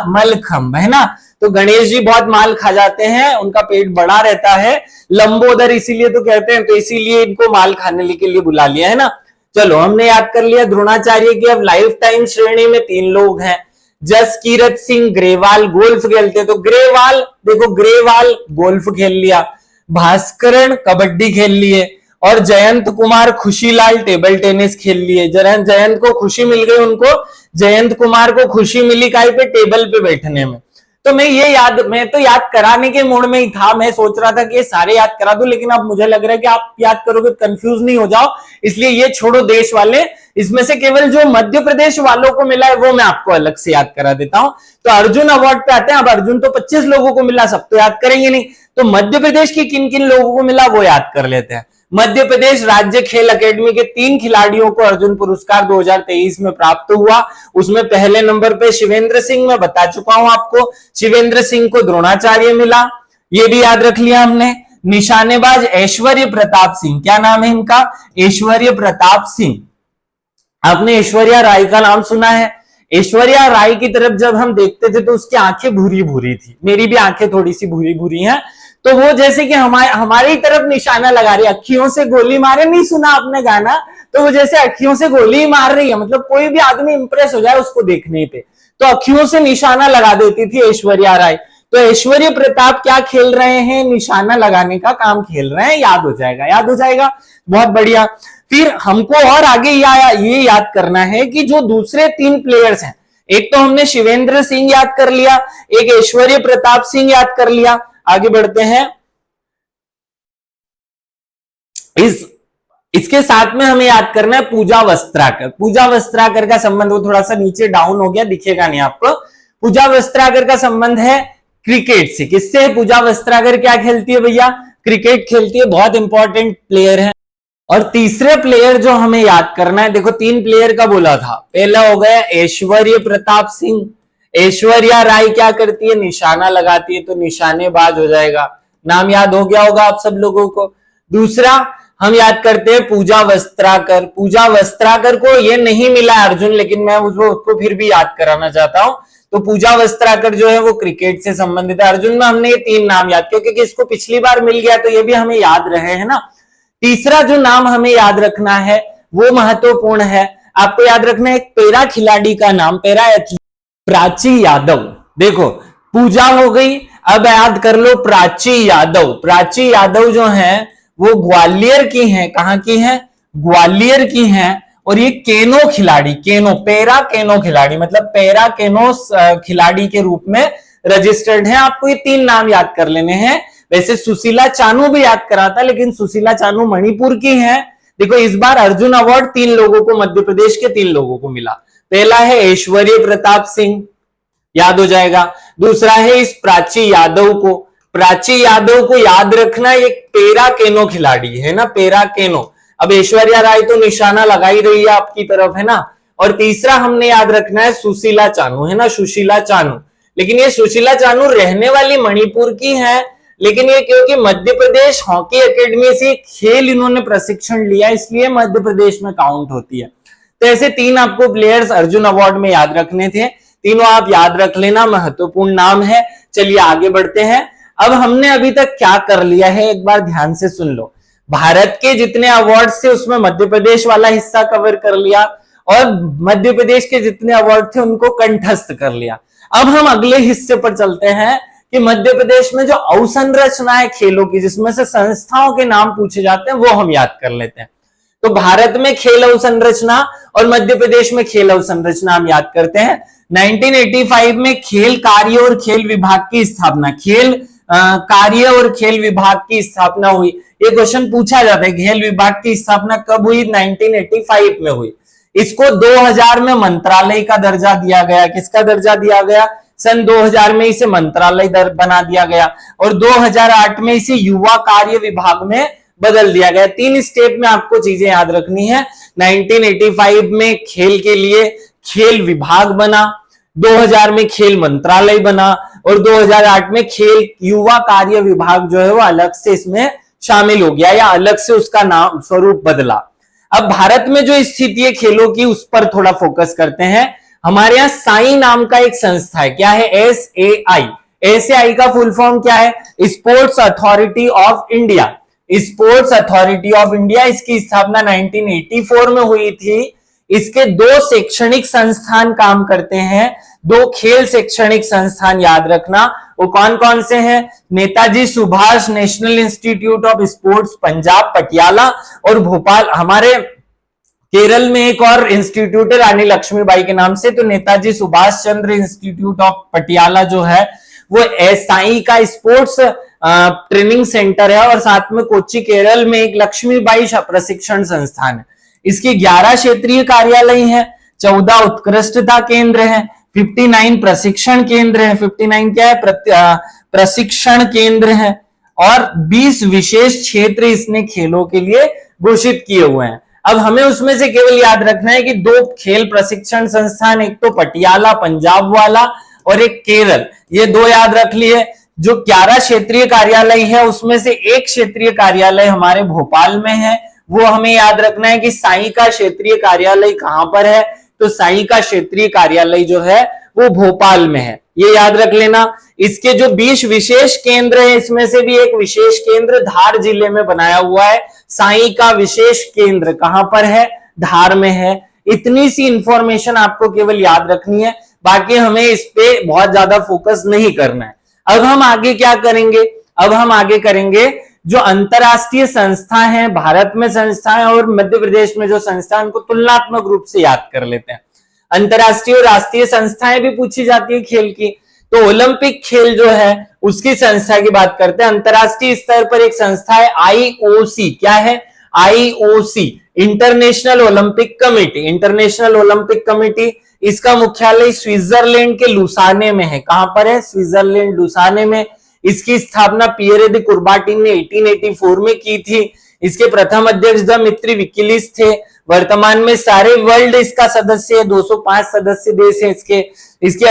मलखंब, है ना। तो गणेश जी बहुत माल खा जाते हैं, उनका पेट बड़ा रहता है, लंबोदर इसीलिए तो कहते हैं, तो इसीलिए इनको माल खाने के लिए बुला लिया, है ना। चलो हमने याद कर लिया द्रोणाचार्य की। अब लाइफ टाइम श्रेणी में 3 लोग हैं। जसकीरत सिंह ग्रेवाल गोल्फ खेलते, तो ग्रेवाल देखो, ग्रेवाल गोल्फ खेल लिया, भास्करण कबड्डी खेल लिए और जयंत कुमार खुशीलाल टेबल टेनिस खेल लिए। जयंत को खुशी मिल गई, उनको जयंत कुमार को खुशी मिली काहे पे, टेबल पे बैठने में। तो मैं तो याद कराने के मूड में ही था, मैं सोच रहा था कि ये सारे याद करा दूं, लेकिन अब मुझे लग रहा है कि आप याद करोगे कंफ्यूज नहीं हो जाओ, इसलिए ये छोड़ो देश वाले। इसमें से केवल जो मध्य प्रदेश वालों को मिला है वो मैं आपको अलग से याद करा देता हूं। तो अर्जुन अवार्ड पे आते हैं। अब अर्जुन तो 25 लोगों को मिला, सब तो याद करेंगे नहीं, तो मध्य प्रदेश के किन किन लोगों को मिला वो याद कर लेते हैं। मध्य प्रदेश राज्य खेल अकेडमी के 3 खिलाड़ियों को अर्जुन पुरस्कार 2023 में प्राप्त हुआ। उसमें पहले नंबर पे शिवेंद्र सिंह, मैं बता चुका हूं आपको, शिवेंद्र सिंह को द्रोणाचार्य मिला, ये भी याद रख लिया हमने। निशानेबाज ऐश्वर्य प्रताप सिंह, क्या नाम है इनका, ऐश्वर्य प्रताप सिंह। आपने ऐश्वर्या राय का नाम सुना है। ऐश्वर्या राय की तरफ जब हम देखते थे तो उसकी आंखें भूरी भूरी थी, मेरी भी आंखें थोड़ी सी भूरी भूरी हैं, तो वो जैसे कि हमारी तरफ निशाना लगा रही है, अखियों से गोली मारे, नहीं सुना आपने गाना, तो वो जैसे अखियों से गोली मार रही है, मतलब कोई भी आदमी इंप्रेस हो जाए उसको देखने पे, तो अखियों से निशाना लगा देती थी ऐश्वर्या राय। तो ऐश्वर्य प्रताप क्या खेल रहे हैं, निशाना लगाने का काम खेल रहे हैं, याद हो जाएगा, याद हो जाएगा, बहुत बढ़िया। फिर हमको और आगे ये याद करना है कि जो दूसरे 3 प्लेयर्स हैं, एक तो हमने शिवेंद्र सिंह याद कर लिया, एक ऐश्वर्य प्रताप सिंह याद कर लिया। आगे बढ़ते हैं, इसके साथ में हमें याद करना है पूजा वस्त्राकर। पूजा वस्त्राकर का संबंध, वो थोड़ा सा नीचे डाउन हो गया, दिखेगा नहीं आपको। पूजा वस्त्राकर का संबंध है क्रिकेट से। किससे? पूजा वस्त्राकर क्या खेलती है भैया, क्रिकेट खेलती है, बहुत इंपॉर्टेंट प्लेयर है। और तीसरे प्लेयर जो हमें याद करना है, देखो 3 प्लेयर का बोला था, पहला हो गया ऐश्वर्य प्रताप सिंह। ऐश्वर्या राय क्या करती है, निशाना लगाती है, तो निशानेबाज हो जाएगा, नाम याद हो गया होगा आप सब लोगों को। दूसरा हम याद करते हैं पूजा वस्त्राकर। पूजा वस्त्राकर को ये नहीं मिला अर्जुन, लेकिन मैं उसको फिर भी याद कराना चाहता हूं। तो पूजा वस्त्राकर जो है वो क्रिकेट से संबंधित है। अर्जुन में हमने ये 3 नाम याद किया, क्योंकि इसको पिछली बार मिल गया तो ये भी हमें याद रहे, है ना। तीसरा जो नाम हमें याद रखना है वो महत्वपूर्ण है, आपको याद रखना है एक पैरा खिलाड़ी का नाम, पैरा एथलीट, प्राची यादव। देखो पूजा हो गई, अब याद कर लो प्राची यादव। प्राची यादव जो है वो ग्वालियर की हैं, कहां की हैं, ग्वालियर की हैं। और ये केनो खिलाड़ी, केनो, पैरा केनो खिलाड़ी, मतलब पैरा केनो खिलाड़ी के रूप में रजिस्टर्ड है। आपको ये 3 नाम याद कर लेने हैं। वैसे सुशीला चानू भी याद करा था, लेकिन सुशीला चानू मणिपुर की हैं। देखो इस बार अर्जुन अवार्ड 3 लोगों को, मध्य प्रदेश के 3 लोगों को मिला। पहला है ऐश्वर्य प्रताप सिंह, याद हो जाएगा। दूसरा है इस प्राची यादव को, प्राची यादव को याद रखना, एक पैरा केनो खिलाड़ी है ना, पैरा केनो। अब ऐश्वर्या राय तो निशाना लगा ही रही है आपकी तरफ, है ना। और तीसरा हमने याद रखना है सुशीला चानू, है ना, सुशीला चानू। लेकिन ये सुशीला चानू रहने वाली मणिपुर की है, लेकिन ये क्योंकि मध्य प्रदेश हॉकी एकेडमी से खेल इन्होंने प्रशिक्षण लिया, इसलिए मध्य प्रदेश में काउंट होती है। तो ऐसे 3 आपको प्लेयर्स अर्जुन अवार्ड में याद रखने थे, तीनों आप याद रख लेना, महत्वपूर्ण नाम है। चलिए आगे बढ़ते हैं। अब हमने अभी तक क्या कर लिया है, एक बार ध्यान से सुन लो। भारत के जितने अवार्ड थे उसमें मध्य प्रदेश वाला हिस्सा कवर कर लिया, और मध्य प्रदेश के जितने अवार्ड थे उनको कंठस्थ कर लिया। अब हम अगले हिस्से पर चलते हैं कि मध्य प्रदेश में जो अवसंरचना है खेलों की, जिसमें से संस्थाओं के नाम पूछे जाते हैं, वो हम याद कर लेते हैं। तो भारत में खेल अवसंरचना और मध्य प्रदेश में खेल अवसंरचना हम याद करते हैं। 1985 में खेल कार्य और खेल विभाग की स्थापना, खेल कार्य और खेल विभाग की स्थापना हुई। ये क्वेश्चन पूछा जाता है, खेल विभाग की स्थापना कब हुई? 1985 में हुई। इसको 2000 में मंत्रालय का दर्जा दिया गया। किसका दर्जा दिया गया? सन 2000 में इसे मंत्रालय बना दिया गया और 2008 में इसे युवा कार्य विभाग में बदल दिया गया। 3 स्टेप में आपको चीजें याद रखनी है। 1985 में खेल के लिए खेल विभाग बना, 2000 में खेल मंत्रालय बना और 2008 में खेल युवा कार्य विभाग जो है वो अलग से इसमें शामिल हो गया या अलग से उसका नाम स्वरूप बदला। अब भारत में जो स्थिति है खेलों की, उस पर थोड़ा फोकस करते हैं। हमारे यहाँ साई नाम का एक संस्था है। क्या है? SAI। SAI का फुल फॉर्म क्या है? Sports authority of India. Sports authority of India, इसकी स्थापना 1984 में हुई थी। इसके 2 शैक्षणिक संस्थान काम करते हैं, 2 खेल शैक्षणिक संस्थान याद रखना। वो कौन कौन से हैं? Netaji Subhash national institute of sports Punjab Patiala और भोपाल। हमारे केरल में एक और इंस्टीट्यूट है रानी लक्ष्मीबाई के नाम से, तो नेताजी सुभाष चंद्र इंस्टीट्यूट ऑफ पटियाला जो है वो एसआई का स्पोर्ट्स ट्रेनिंग सेंटर है और साथ में कोच्चि केरल में एक लक्ष्मीबाई प्रशिक्षण संस्थान है। इसके 11 क्षेत्रीय कार्यालय हैं, 14 उत्कृष्टता केंद्र हैं, 59 प्रशिक्षण केंद्र हैं। 59 क्या है? प्रशिक्षण केंद्र हैं और 20 विशेष क्षेत्र इसने खेलों के लिए घोषित किए हुए हैं। अब हमें उसमें से केवल याद रखना है कि 2 खेल प्रशिक्षण संस्थान, एक तो पटियाला पंजाब वाला और एक केरल, ये 2 याद रख लिए। जो 11 क्षेत्रीय कार्यालय है उसमें से एक क्षेत्रीय कार्यालय हमारे भोपाल में है, वो हमें याद रखना है कि साई का क्षेत्रीय कार्यालय कहां पर है? तो साई का क्षेत्रीय कार्यालय जो है वो भोपाल में है, ये याद रख लेना। इसके जो 20 विशेष केंद्र है, इसमें से भी एक विशेष केंद्र धार जिले में बनाया हुआ है। साई का विशेष केंद्र कहां पर है? धार में है। इतनी सी इंफॉर्मेशन आपको केवल याद रखनी है, बाकी हमें इस पे बहुत ज्यादा फोकस नहीं करना है। अब हम आगे क्या करेंगे? अब हम आगे करेंगे जो अंतरराष्ट्रीय संस्था है, भारत में संस्थाएं और मध्य प्रदेश में जो संस्था है, उनको तुलनात्मक रूप से याद कर लेते हैं। अंतरराष्ट्रीय और राष्ट्रीय संस्थाएं भी पूछी जाती है खेल की, तो ओलंपिक खेल जो है उसकी संस्था की बात करते हैं। अंतरराष्ट्रीय स्तर पर एक संस्था है IOC। क्या है? IOC, international Olympic committee. International Olympic committee, इसका मुख्यालय स्विट्जरलैंड के लुसाने में है। कहां पर है? स्विट्जरलैंड लुसाने में। इसकी स्थापना पियरे द कुर्बाटिन ने 1884 में की थी। इसके प्रथम अध्यक्ष दमित्री विकिलीस थे। वर्तमान में सारे वर्ल्ड इसका सदस्य है, 205 सदस्य देश है इसके। इसकी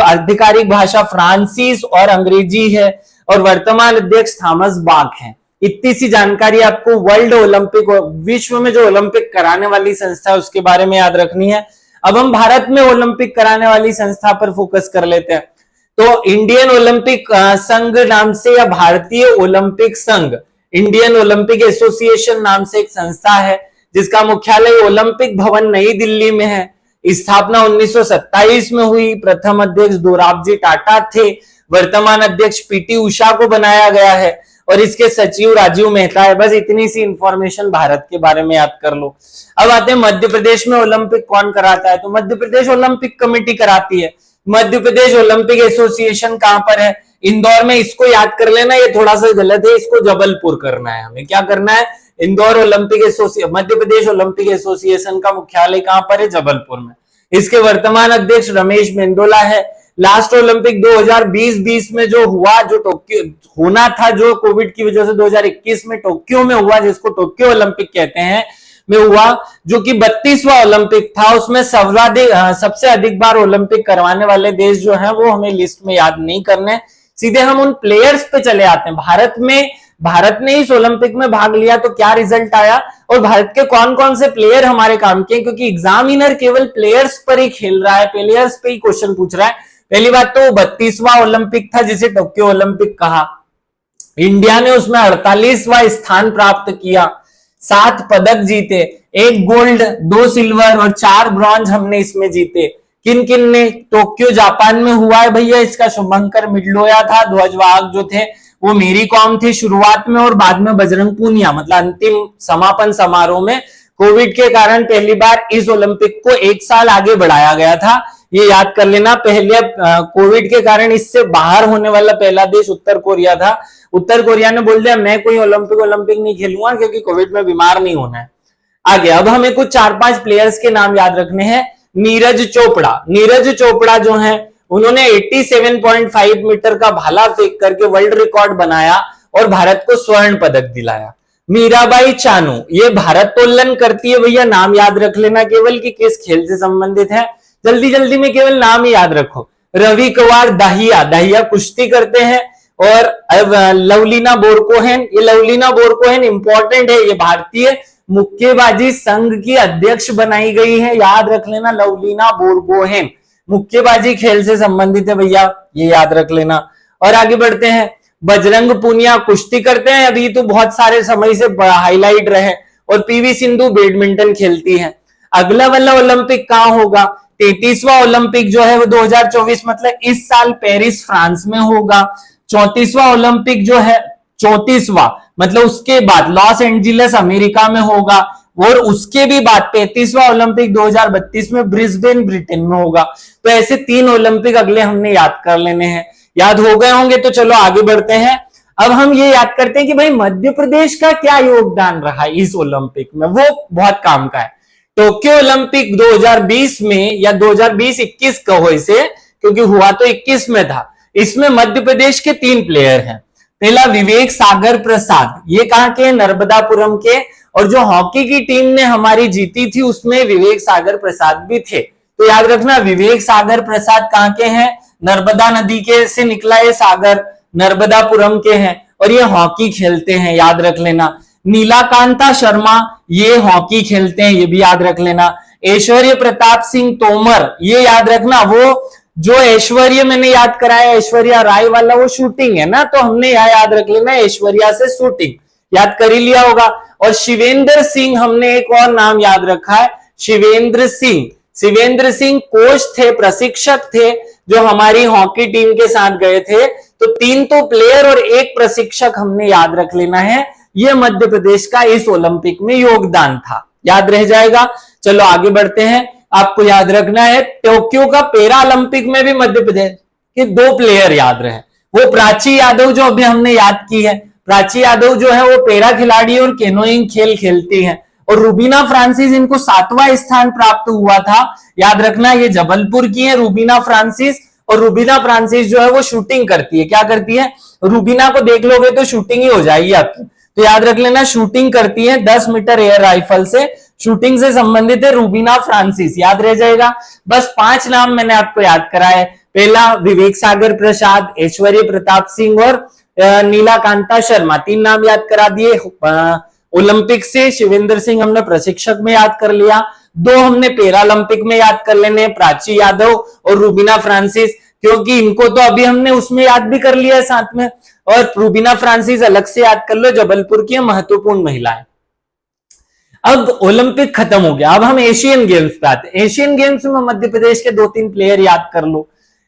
आधिकारिक भाषा फ्रांसीस और अंग्रेजी है और वर्तमान अध्यक्ष थॉमस बाक है। इतनी सी जानकारी आपको वर्ल्ड ओलंपिक, विश्व में जो ओलंपिक कराने वाली संस्था है उसके बारे में याद रखनी है। अब हम भारत में ओलंपिक कराने वाली संस्था पर फोकस कर लेते हैं। तो इंडियन ओलंपिक संघ नाम से या भारतीय ओलंपिक संघ, इंडियन ओलंपिक एसोसिएशन नाम से एक संस्था है जिसका मुख्यालय ओलंपिक भवन नई दिल्ली में है। स्थापना 1927 में हुई। प्रथम अध्यक्ष दोराबजी टाटा थे। वर्तमान अध्यक्ष पीटी उषा को बनाया गया है और इसके सचिव राजीव मेहता है। बस इतनी सी इंफॉर्मेशन भारत के बारे में याद कर लो। अब आते हैं मध्य प्रदेश में ओलंपिक कौन कराता है? तो मध्य प्रदेश ओलंपिक कमेटी कराती है। मध्य प्रदेश ओलंपिक एसोसिएशन कहां पर है? इंदौर में। इसको याद कर लेना, ये थोड़ा सा गलत है, इसको जबलपुर करना है हमें। क्या करना है? Indore Olympic association, Madhya Pradesh Olympic association का मुख्यालय कहां पर है? जबलपुर में। इसके वर्तमान अध्यक्ष रमेश मेंदोला है। लास्ट ओलंपिक 2020 में जो हुआ, जो टोक्यो होना था, जो कोविड की वजह से 2021 में टोक्यो में हुआ, जिसको टोक्यो ओलंपिक कहते हैं, में हुआ, जो कि 32वां ओलंपिक था। उसमें सबसे अधिक बार ओलंपिक करवाने वाले देश जो हैं वो हमें लिस्ट में याद नहीं करने, सीधे हम उन प्लेयर्स पे चले आते हैं। भारत ने इस ओलंपिक में भाग लिया तो क्या रिजल्ट आया और भारत के कौन कौन से प्लेयर हमारे काम के, क्योंकि एग्जामिनर केवल प्लेयर्स पर ही खेल रहा है, प्लेयर्स पे ही क्वेश्चन पूछ रहा है। पहली बात तो 32वां ओलंपिक था जिसे टोक्यो ओलंपिक कहा। इंडिया ने उसमें 48वां स्थान प्राप्त किया, 7 पदक जीते, 1 गोल्ड, 2 सिल्वर और 4 ब्रॉन्ज हमने इसमें जीते। किन किन ने? टोक्यो जापान में हुआ है भैया, इसका शुभंकर मिडलोया था, ध्वजवाहक जो थे वो मेरी कॉम थी शुरुआत में, और बाद में बजरंग पूनिया, मतलब अंतिम समापन समारोह में कोविड के कारण पहली बार इस ओलंपिक को एक साल आगे बढ़ाया गया था। ये याद कर लेना, पहले कोविड के कारण इससे बाहर होने वाला पहला देश उत्तर कोरिया था। उत्तर कोरिया ने बोल दिया मैं कोई ओलंपिक नहीं खेलूंगा क्योंकि कोविड में बीमार नहीं होना है। आगे अब हमें कुछ 4-5 प्लेयर्स के नाम याद रखने हैं। नीरज चोपड़ा जो है उन्होंने 87.5 मीटर का भाला फेंक करके वर्ल्ड रिकॉर्ड बनाया और भारत को स्वर्ण पदक दिलाया। मीराबाई चानू ये भारोत्तोलन करती है भैया, नाम याद रख लेना केवल कि किस खेल से संबंधित है, जल्दी जल्दी में केवल नाम ही याद रखो। रवि कुमार दाहिया कुश्ती करते हैं। और लवलीना बोरगोहेन, ये लवलीना बोरगोहेन इंपॉर्टेंट है, ये भारतीय मुक्केबाजी संघ की अध्यक्ष बनाई गई है, याद रख लेना। लवलीना बोरगोहेन मुक्केबाजी खेल से संबंधित है भैया, ये याद रख लेना। और आगे बढ़ते हैं, बजरंग पूनिया कुश्ती करते हैं, अभी तो बहुत सारे समय से हाईलाइट रहे। और पीवी सिंधु बैडमिंटन खेलती है। अगला वाला ओलंपिक कहां होगा? 33वां ओलंपिक जो है वो 2024 मतलब इस साल पेरिस फ्रांस में होगा। 34वां ओलंपिक जो है 34वां मतलब उसके बाद लॉस एंजिलस अमेरिका में होगा। और उसके भी बाद 35वां ओलंपिक 2032 में ब्रिस्बेन ब्रिटेन में होगा। तो ऐसे 3 ओलंपिक अगले हमने याद कर लेने हैं। याद हो गए होंगे तो चलो आगे बढ़ते हैं। अब हम ये याद करते हैं कि भाई मध्य प्रदेश का क्या योगदान रहा इस ओलंपिक में, वो बहुत काम का है। टोक्यो ओलंपिक 2020 में या 2020-21 कहो इसे, क्योंकि हुआ तो 21 में था। इसमें मध्य प्रदेश के 3 प्लेयर हैं। पहला विवेक सागर प्रसाद, ये कहां के? नर्मदापुरम के। और जो हॉकी की टीम ने हमारी जीती थी उसमें विवेक सागर प्रसाद भी थे। तो याद रखना विवेक सागर प्रसाद कहां के हैं? नर्मदा नदी के से निकला ये सागर, नर्मदापुरम के हैं और ये हॉकी खेलते हैं, याद रख लेना। नीलाकांता शर्मा ये हॉकी खेलते हैं, ये भी याद रख लेना। ऐश्वर्य प्रताप सिंह तोमर, ये याद रखना, वो जो ऐश्वर्य मैंने याद कराया ऐश्वर्या राय वाला वो शूटिंग है ना, तो हमने यह याद रख लेना ऐश्वर्या से शूटिंग, याद कर ही लिया होगा। और शिवेंद्र सिंह हमने एक और नाम याद रखा है, शिवेंद्र सिंह कोच थे, प्रशिक्षक थे जो हमारी हॉकी टीम के साथ गए थे। तो 3 तो प्लेयर और 1 प्रशिक्षक हमने याद रख लेना है। यह मध्य प्रदेश का इस ओलंपिक में योगदान था, याद रह जाएगा। चलो आगे बढ़ते हैं। आपको याद रखना है टोक्यो का पैरा ओलंपिक में भी मध्य प्रदेश के 2 प्लेयर याद रहे, वो प्राची यादव जो अभी हमने याद की है। प्राची यादव जो है वो पैरा खिलाड़ी और केनोइंग खेल खेलती है। और रूबीना फ्रांसिस, इनको 7वां स्थान प्राप्त हुआ था, याद रखना। ये जबलपुर की है रूबीना फ्रांसिस। और रूबीना फ्रांसिस जो है वो शूटिंग करती है, क्या करती है? रूबीना को देख लोगे तो शूटिंग ही हो जाएगी आपकी, तो याद रख लेना शूटिंग करती है 10 मीटर एयर राइफल से, शूटिंग से संबंधित है रूबीना फ्रांसिस, याद रह जाएगा। बस 5 नाम मैंने आपको याद कराए। पहला विवेक सागर प्रसाद, ऐश्वर्य प्रताप सिंह और नीलाकांता शर्मा, 3 नाम याद करा दिए ओलंपिक से। शिवेंद्र सिंह हमने प्रशिक्षक में याद कर लिया। 2 हमने पैरा ओलंपिक में याद कर लेने, प्राची यादव और रूबीना फ्रांसिस, क्योंकि इनको तो अभी हमने उसमें याद भी कर लिया है साथ में। और रूबीना फ्रांसिस अलग से याद कर लो, जबलपुर की महत्वपूर्ण महिला है। अब ओलंपिक खत्म हो गया, अब हम एशियन गेम्स पे आते हैं। एशियन गेम्स में मध्य प्रदेश के 2-3 प्लेयर याद कर लो।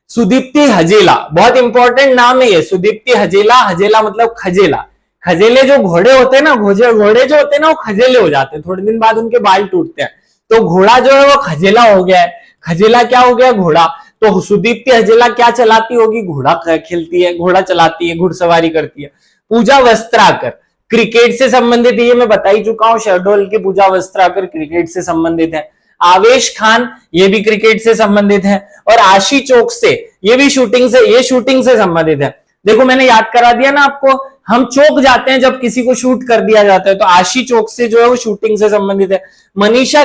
सुदीप्ति हजेला, बहुत इंपॉर्टेंट नाम है ये, सुदीप्ति हजेला मतलब खजेला। खजेले जो घोड़े होते हैं ना, घोड़े जो होते हैं ना वो खजेले हो जाते हैं, थोड़े दिन बाद उनके बाल टूटते हैं। तो घोड़ा जो है वो खजेला हो गया है। खजेला क्या हो गया? घोड़ा। तो सुदीप्ति हजेला क्या चलाती होगी? घोड़ा खेलती है, घोड़ा चलाती है, घुड़सवारी करती है। पूजा वस्त्राकर क्रिकेट से संबंधित, ये मैं बता ही चुका हूं, शहडोल की पूजा वस्त्राकर क्रिकेट से संबंधित है। आवेश खान ये भी क्रिकेट से संबंधित है। और आशी चोकसे ये भी शूटिंग से संबंधित है। देखो मैंने याद करा दिया ना आपको, हम चौक जाते हैं जब किसी को शूट कर दिया जाता है, तो आशी चोकसे जो है वो शूटिंग से संबंधित है। मनीषा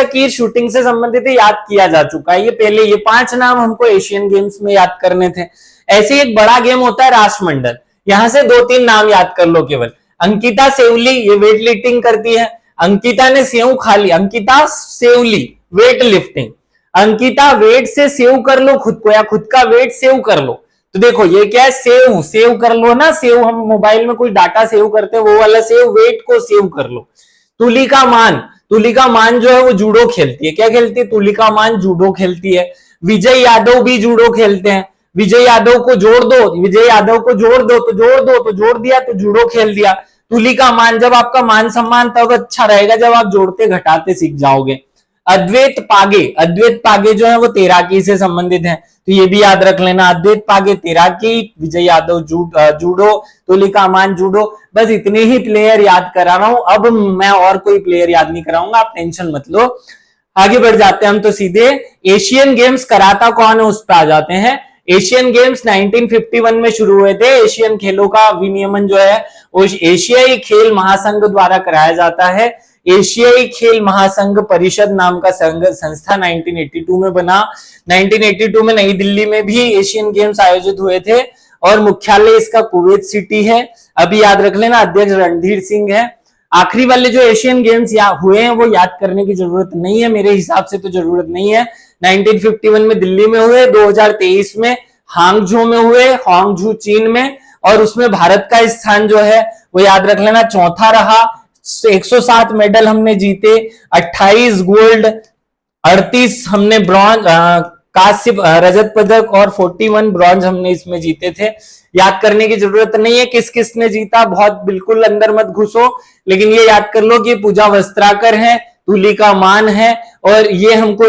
कीर शूटिंग से संबंधित है, याद किया जा चुका है ये पहले। ये 5 नाम हमको एशियन गेम्स में याद करने थे। ऐसे एक बड़ा गेम होता है राष्ट्रमंडल, यहां से 2-3 नाम याद कर लो केवल। अंकिता सेवली ये वेट लिफ्टिंग करती है, अंकिता ने सेव खा ली, अंकिता सेवली वेट लिफ्टिंग। अंकिता वेट से सेव कर लो खुद को, या खुद का वेट सेव कर लो। तो देखो ये क्या है? सेव कर लो ना, सेव हम मोबाइल में कोई डाटा सेव करते हैं वो वाला सेव, वेट को सेव कर लो। तुलिका मान जो है वो जूडो खेलती है। क्या खेलती है? तुलिका मान जूडो खेलती है। विजय यादव भी जूडो खेलते हैं। विजय यादव को जोड़ दो, विजय यादव को जोड़ दो तो जोड़ दो, तो जोड़ दिया तो जूडो खेल दिया। तुलिका मान, जब आपका मान सम्मान तब अच्छा रहेगा जब आप जोड़ते घटाते सीख जाओगे। अद्वैत पागे, अद्वैत पागे जो है वो तैराकी से संबंधित है, तो ये भी याद रख लेना। अद्वैत पागे तैराकी, विजय यादव जूडो, तुलिका मान जूडो। बस इतने ही प्लेयर याद करा रहा हूं, अब मैं और कोई प्लेयर याद नहीं कराऊंगा, आप टेंशन मत लो। आगे बढ़ जाते हैं हम तो सीधे एशियन गेम्स कराता कौन है उस पर आ जाते हैं। एशियन गेम्स 1951 में शुरू हुए थे। एशियन खेलों का विनियमन जो है वो एशियाई खेल महासंघ द्वारा कराया जाता है। एशियाई खेल महासंघ परिषद नाम का संघ संस्था 1982 में बना। 1982 में नई दिल्ली में भी एशियन गेम्स आयोजित हुए थे और मुख्यालय इसका कुवैत सिटी है। अभी याद रख लेना, अध्यक्ष रणधीर सिंह है। आखिरी वाले जो एशियन गेम्स हुए हैं वो याद करने की जरूरत नहीं है, मेरे हिसाब से तो जरूरत नहीं है। 1951 में दिल्ली में हुए, 2023 में हांगझो में हुए, हांगझो चीन में, और उसमें भारत का स्थान जो है वो याद रख लेना चौथा रहा। 107 मेडल हमने जीते, 28 गोल्ड, 38 हमने ब्रॉन्ज, कांस्य रजत पदक और 41 ब्रॉन्ज हमने इसमें जीते थे। याद करने की जरूरत नहीं है किस किस ने जीता, बहुत बिल्कुल अंदर मत घुसो, लेकिन ये याद कर लो कि पूजा वस्त्राकर है, तुलिका मान है, और ये हमको,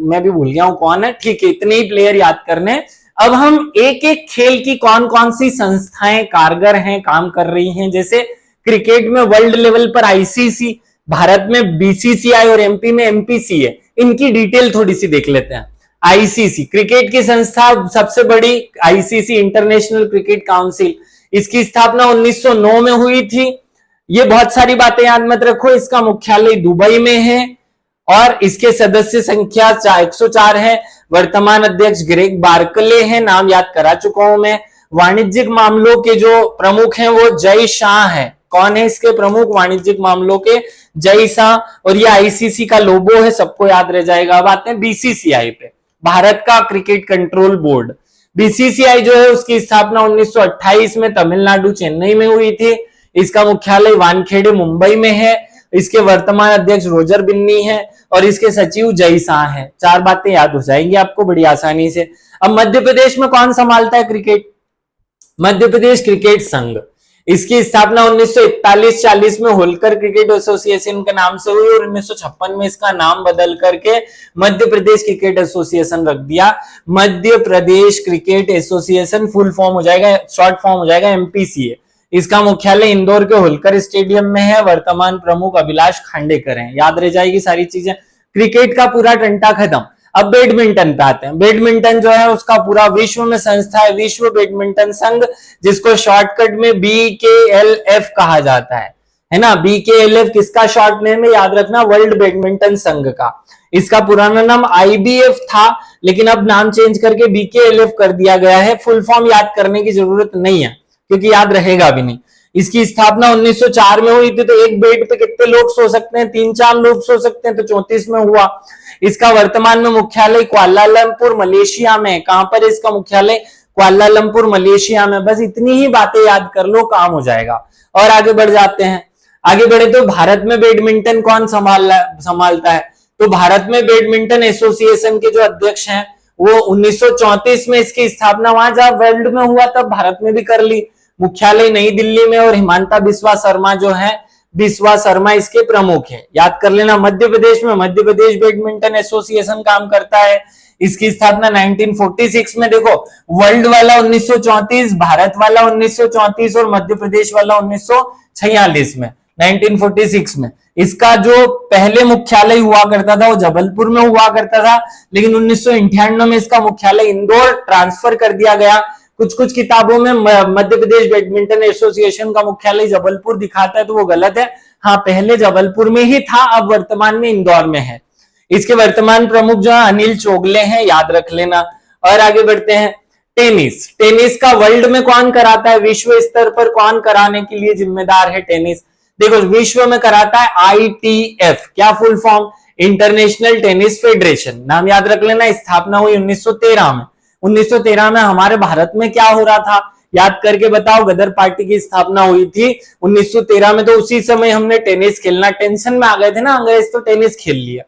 मैं भी भूल गया हूं कौन है, ठीक है, इतने ही प्लेयर याद करने। अब हम एक एक खेल की कौन कौन सी संस्थाएं कारगर हैं, काम कर रही हैं। जैसे क्रिकेट में वर्ल्ड लेवल पर आईसीसी, भारत में बीसीसीआई और एमपी में एमपीसी है, इनकी डिटेल थोड़ी सी देख लेते हैं। आईसीसी क्रिकेट की संस्था सबसे बड़ी, आईसीसी इंटरनेशनल क्रिकेट काउंसिल, इसकी स्थापना 1909 में हुई थी। ये बहुत सारी बातें याद मत रखो, इसका मुख्यालय दुबई में है और इसके सदस्य संख्या 104 है। वर्तमान अध्यक्ष ग्रेग बार्कले हैं, नाम याद करा चुका हूं मैं। वाणिज्यिक मामलों के जो प्रमुख हैं वो जय शाह है। कौन है इसके प्रमुख वाणिज्यिक मामलों के? जय शाह। और ये आईसीसी का लोगो है, सबको याद रह जाएगा। अब आते हैं बीसीसीआई पे, भारत का क्रिकेट कंट्रोल बोर्ड। बीसीसीआई जो है उसकी स्थापना 1928 में तमिलनाडु चेन्नई में हुई थी। इसका मुख्यालय वानखेड़े मुंबई में है। इसके वर्तमान अध्यक्ष रोजर बिन्नी है और इसके सचिव जय शाह है। 4 बातें याद हो जाएंगी आपको बड़ी आसानी से। अब मध्य प्रदेश में कौन संभालता है क्रिकेट? मध्य प्रदेश क्रिकेट संघ। इसकी स्थापना 1941-40 में होलकर क्रिकेट एसोसिएशन के नाम से हुई और 1956 में इसका नाम बदल करके मध्य प्रदेश क्रिकेट एसोसिएशन रख दिया। Madhya Pradesh cricket association full form हो जाएगा, शॉर्ट फॉर्म हो जाएगा एमपीसीए। इसका मुख्यालय इंदौर के होलकर स्टेडियम में है। वर्तमान प्रमुख अभिलाष खांडेकर हैं। याद रह जाएगी सारी चीजें। क्रिकेट का पूरा टंटा खत्म। अब बैडमिंटन पे आते हैं। बैडमिंटन जो है उसका पूरा विश्व में संस्था है विश्व बैडमिंटन संघ, जिसको शॉर्टकट में BKLF कहा जाता है ना। BKLF किसका शॉर्ट नेम है? याद रखना, वर्ल्ड बैडमिंटन संघ का। इसका पुराना नाम IBF था, लेकिन अब नाम चेंज करके BKLF कर दिया गया है। फुल फॉर्म याद करने की जरूरत नहीं है क्योंकि याद रहेगा भी नहीं। इसकी स्थापना 1904 में हुई थी। तो एक बेड पे कितने लोग सो सकते हैं? 3-4 लोग सो सकते हैं, तो 34 में हुआ। इसका वर्तमान में मुख्यालय कुआलालंपुर मलेशिया में। कहां पर है इसका मुख्यालय? कुआलालंपुर मलेशिया में। बस इतनी ही बातें याद कर लो, काम हो जाएगा। और आगे बढ़ जाते हैं। आगे बढ़े तो भारत में बैडमिंटन कौन संभालता है? तो भारत में बैडमिंटन एसोसिएशन के जो अध्यक्ष हैं वो 1934 में इसकी स्थापना, वहां जहां वर्ल्ड में हुआ तब भारत में भी कर ली। मुख्यालय नई दिल्ली में और हिमांता बिस्वा शर्मा जो है, बिस्वा शर्मा इसके प्रमुख है। याद कर लेना। मध्य प्रदेश में मध्य प्रदेश बैडमिंटन एसोसिएशन काम करता है। इसकी स्थापना 1946 में, देखो वर्ल्ड वाला 1934, भारत वाला 1934 और मध्य प्रदेश वाला 1946 में, 1946 में। इसका जो पहले मुख्यालय हुआ करता था वो जबलपुर में हुआ करता था, लेकिन 1998 में इसका मुख्यालय इंदौर ट्रांसफर कर दिया गया। कुछ कुछ किताबों में मध्य प्रदेश बैडमिंटन एसोसिएशन का मुख्यालय जबलपुर दिखाता है, तो वो गलत है। हाँ, पहले जबलपुर में ही था, अब वर्तमान में इंदौर में है। इसके वर्तमान प्रमुख जो है अनिल चोगले हैं, याद रख लेना। और आगे बढ़ते हैं। टेनिस। टेनिस का वर्ल्ड में कौन कराता है? विश्व स्तर पर कौन कराने के लिए जिम्मेदार है टेनिस? देखो, विश्व में कराता है ITF। क्या full form? International tennis federation. नाम याद रख लेना। स्थापना हुई 1913 में। 1913 में हमारे भारत में क्या हो रहा था? याद करके बताओ। गदर पार्टी की स्थापना हुई थी 1913 में, तो उसी समय हमने टेनिस खेलना, टेंशन में आ गए थे ना अंग्रेज, तो टेनिस खेल लिया।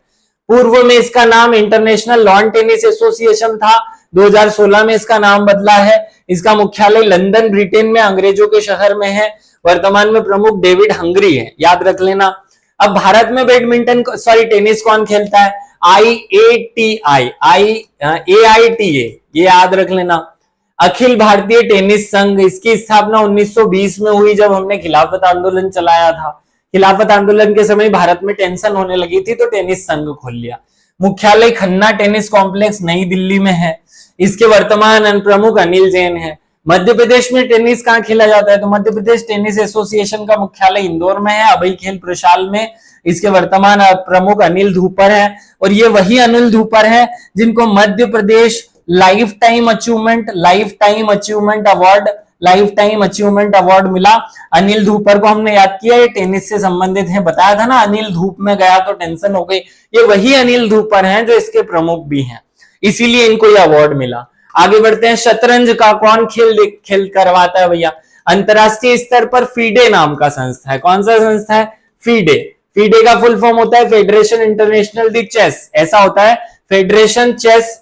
पूर्व में इसका नाम इंटरनेशनल लॉन टेनिस एसोसिएशन था। 2016 में इसका नाम बदला है। इसका मुख्यालय लंदन ब्रिटेन में अंग्रेजों के शहर में है। वर्तमान में प्रमुख डेविड हंगरी है, याद रख लेना। अब भारत में बैडमिंटन सॉरी टेनिस कौन खेलता है? AITA, ये याद रख लेना। अखिल भारतीय टेनिस संघ, इसकी स्थापना 1920 में हुई जब हमने खिलाफत आंदोलन चलाया था। खिलाफत आंदोलन के समय भारत में टेंशन होने लगी थी तो टेनिस संघ खोल लिया। मुख्यालय खन्ना टेनिस कॉम्प्लेक्स नई दिल्ली में है। इसके वर्तमान प्रमुख अनिल जैन है। मध्य प्रदेश में टेनिस कहाँ खेला जाता है? तो मध्य प्रदेश टेनिस एसोसिएशन का मुख्यालय इंदौर में है, अभय खेल प्रशाल में। इसके वर्तमान प्रमुख अनिल धूपर है, और ये वही अनिल धूपर है जिनको Madhya Pradesh life time achievement award मिला। अनिल धूपर को हमने याद किया, ये टेनिस से संबंधित है। बताया था ना, अनिल धूप में गया तो टेंशन हो गई। ये वही अनिल धूपर हैं जो इसके प्रमुख भी हैं, इसीलिए इनको ये अवार्ड मिला। आगे बढ़ते हैं। शतरंज का कौन खेल करवाता है भैया? अंतरराष्ट्रीय स्तर पर फीडे नाम का संस्था है। कौन सा संस्था है? फीडे। फीडे का फुल फॉर्म होता है फेडरेशन इंटरनेशनल दी चेस, ऐसा होता है, federation chess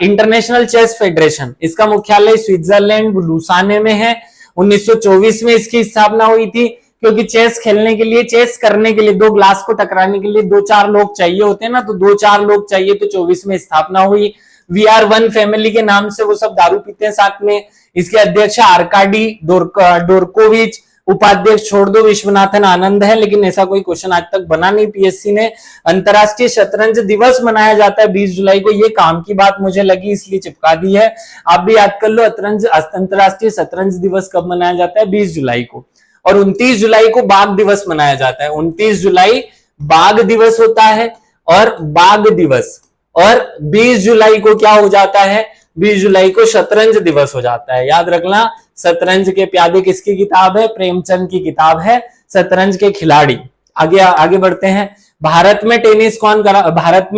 international chess federation. इसका मुख्यालय स्विट्जरलैंड लुसाने में है। 1924 में इसकी स्थापना हुई थी, क्योंकि चेस खेलने के लिए, चेस करने के लिए, दो ग्लास को टकराने के लिए 2-4 लोग चाहिए होते हैं ना, तो 2-4 लोग चाहिए, तो 24 में स्थापना हुई। VR1 फैमिली के नाम से वो सब दारू पीते हैं साथ में। इसके अध्यक्ष आर्काडी डोरकोविच, उपाध्यक्ष छोड़ दो विश्वनाथन आनंद है, लेकिन ऐसा कोई क्वेश्चन आज तक बना नहीं पीएससी ने। अंतरराष्ट्रीय शतरंज दिवस मनाया जाता है 20 जुलाई को। ये काम की बात मुझे लगी इसलिए चिपका दी है, आप भी याद कर लो। अंतरराष्ट्रीय शतरंज दिवस कब मनाया जाता है? 20 जुलाई को। और 29 जुलाई को बाघ दिवस मनाया जाता है। 29 जुलाई बाघ दिवस होता है, और बाघ दिवस। और 20 जुलाई को क्या हो जाता है? 20 जुलाई को शतरंज दिवस हो जाता है, याद रखना। शतरंज के प्यादे किसकी किताब है? प्रेमचंद की किताब है, शतरंज के खिलाड़ी। आगे बढ़ते हैं। भारत में टेनिस कौन करा? भारत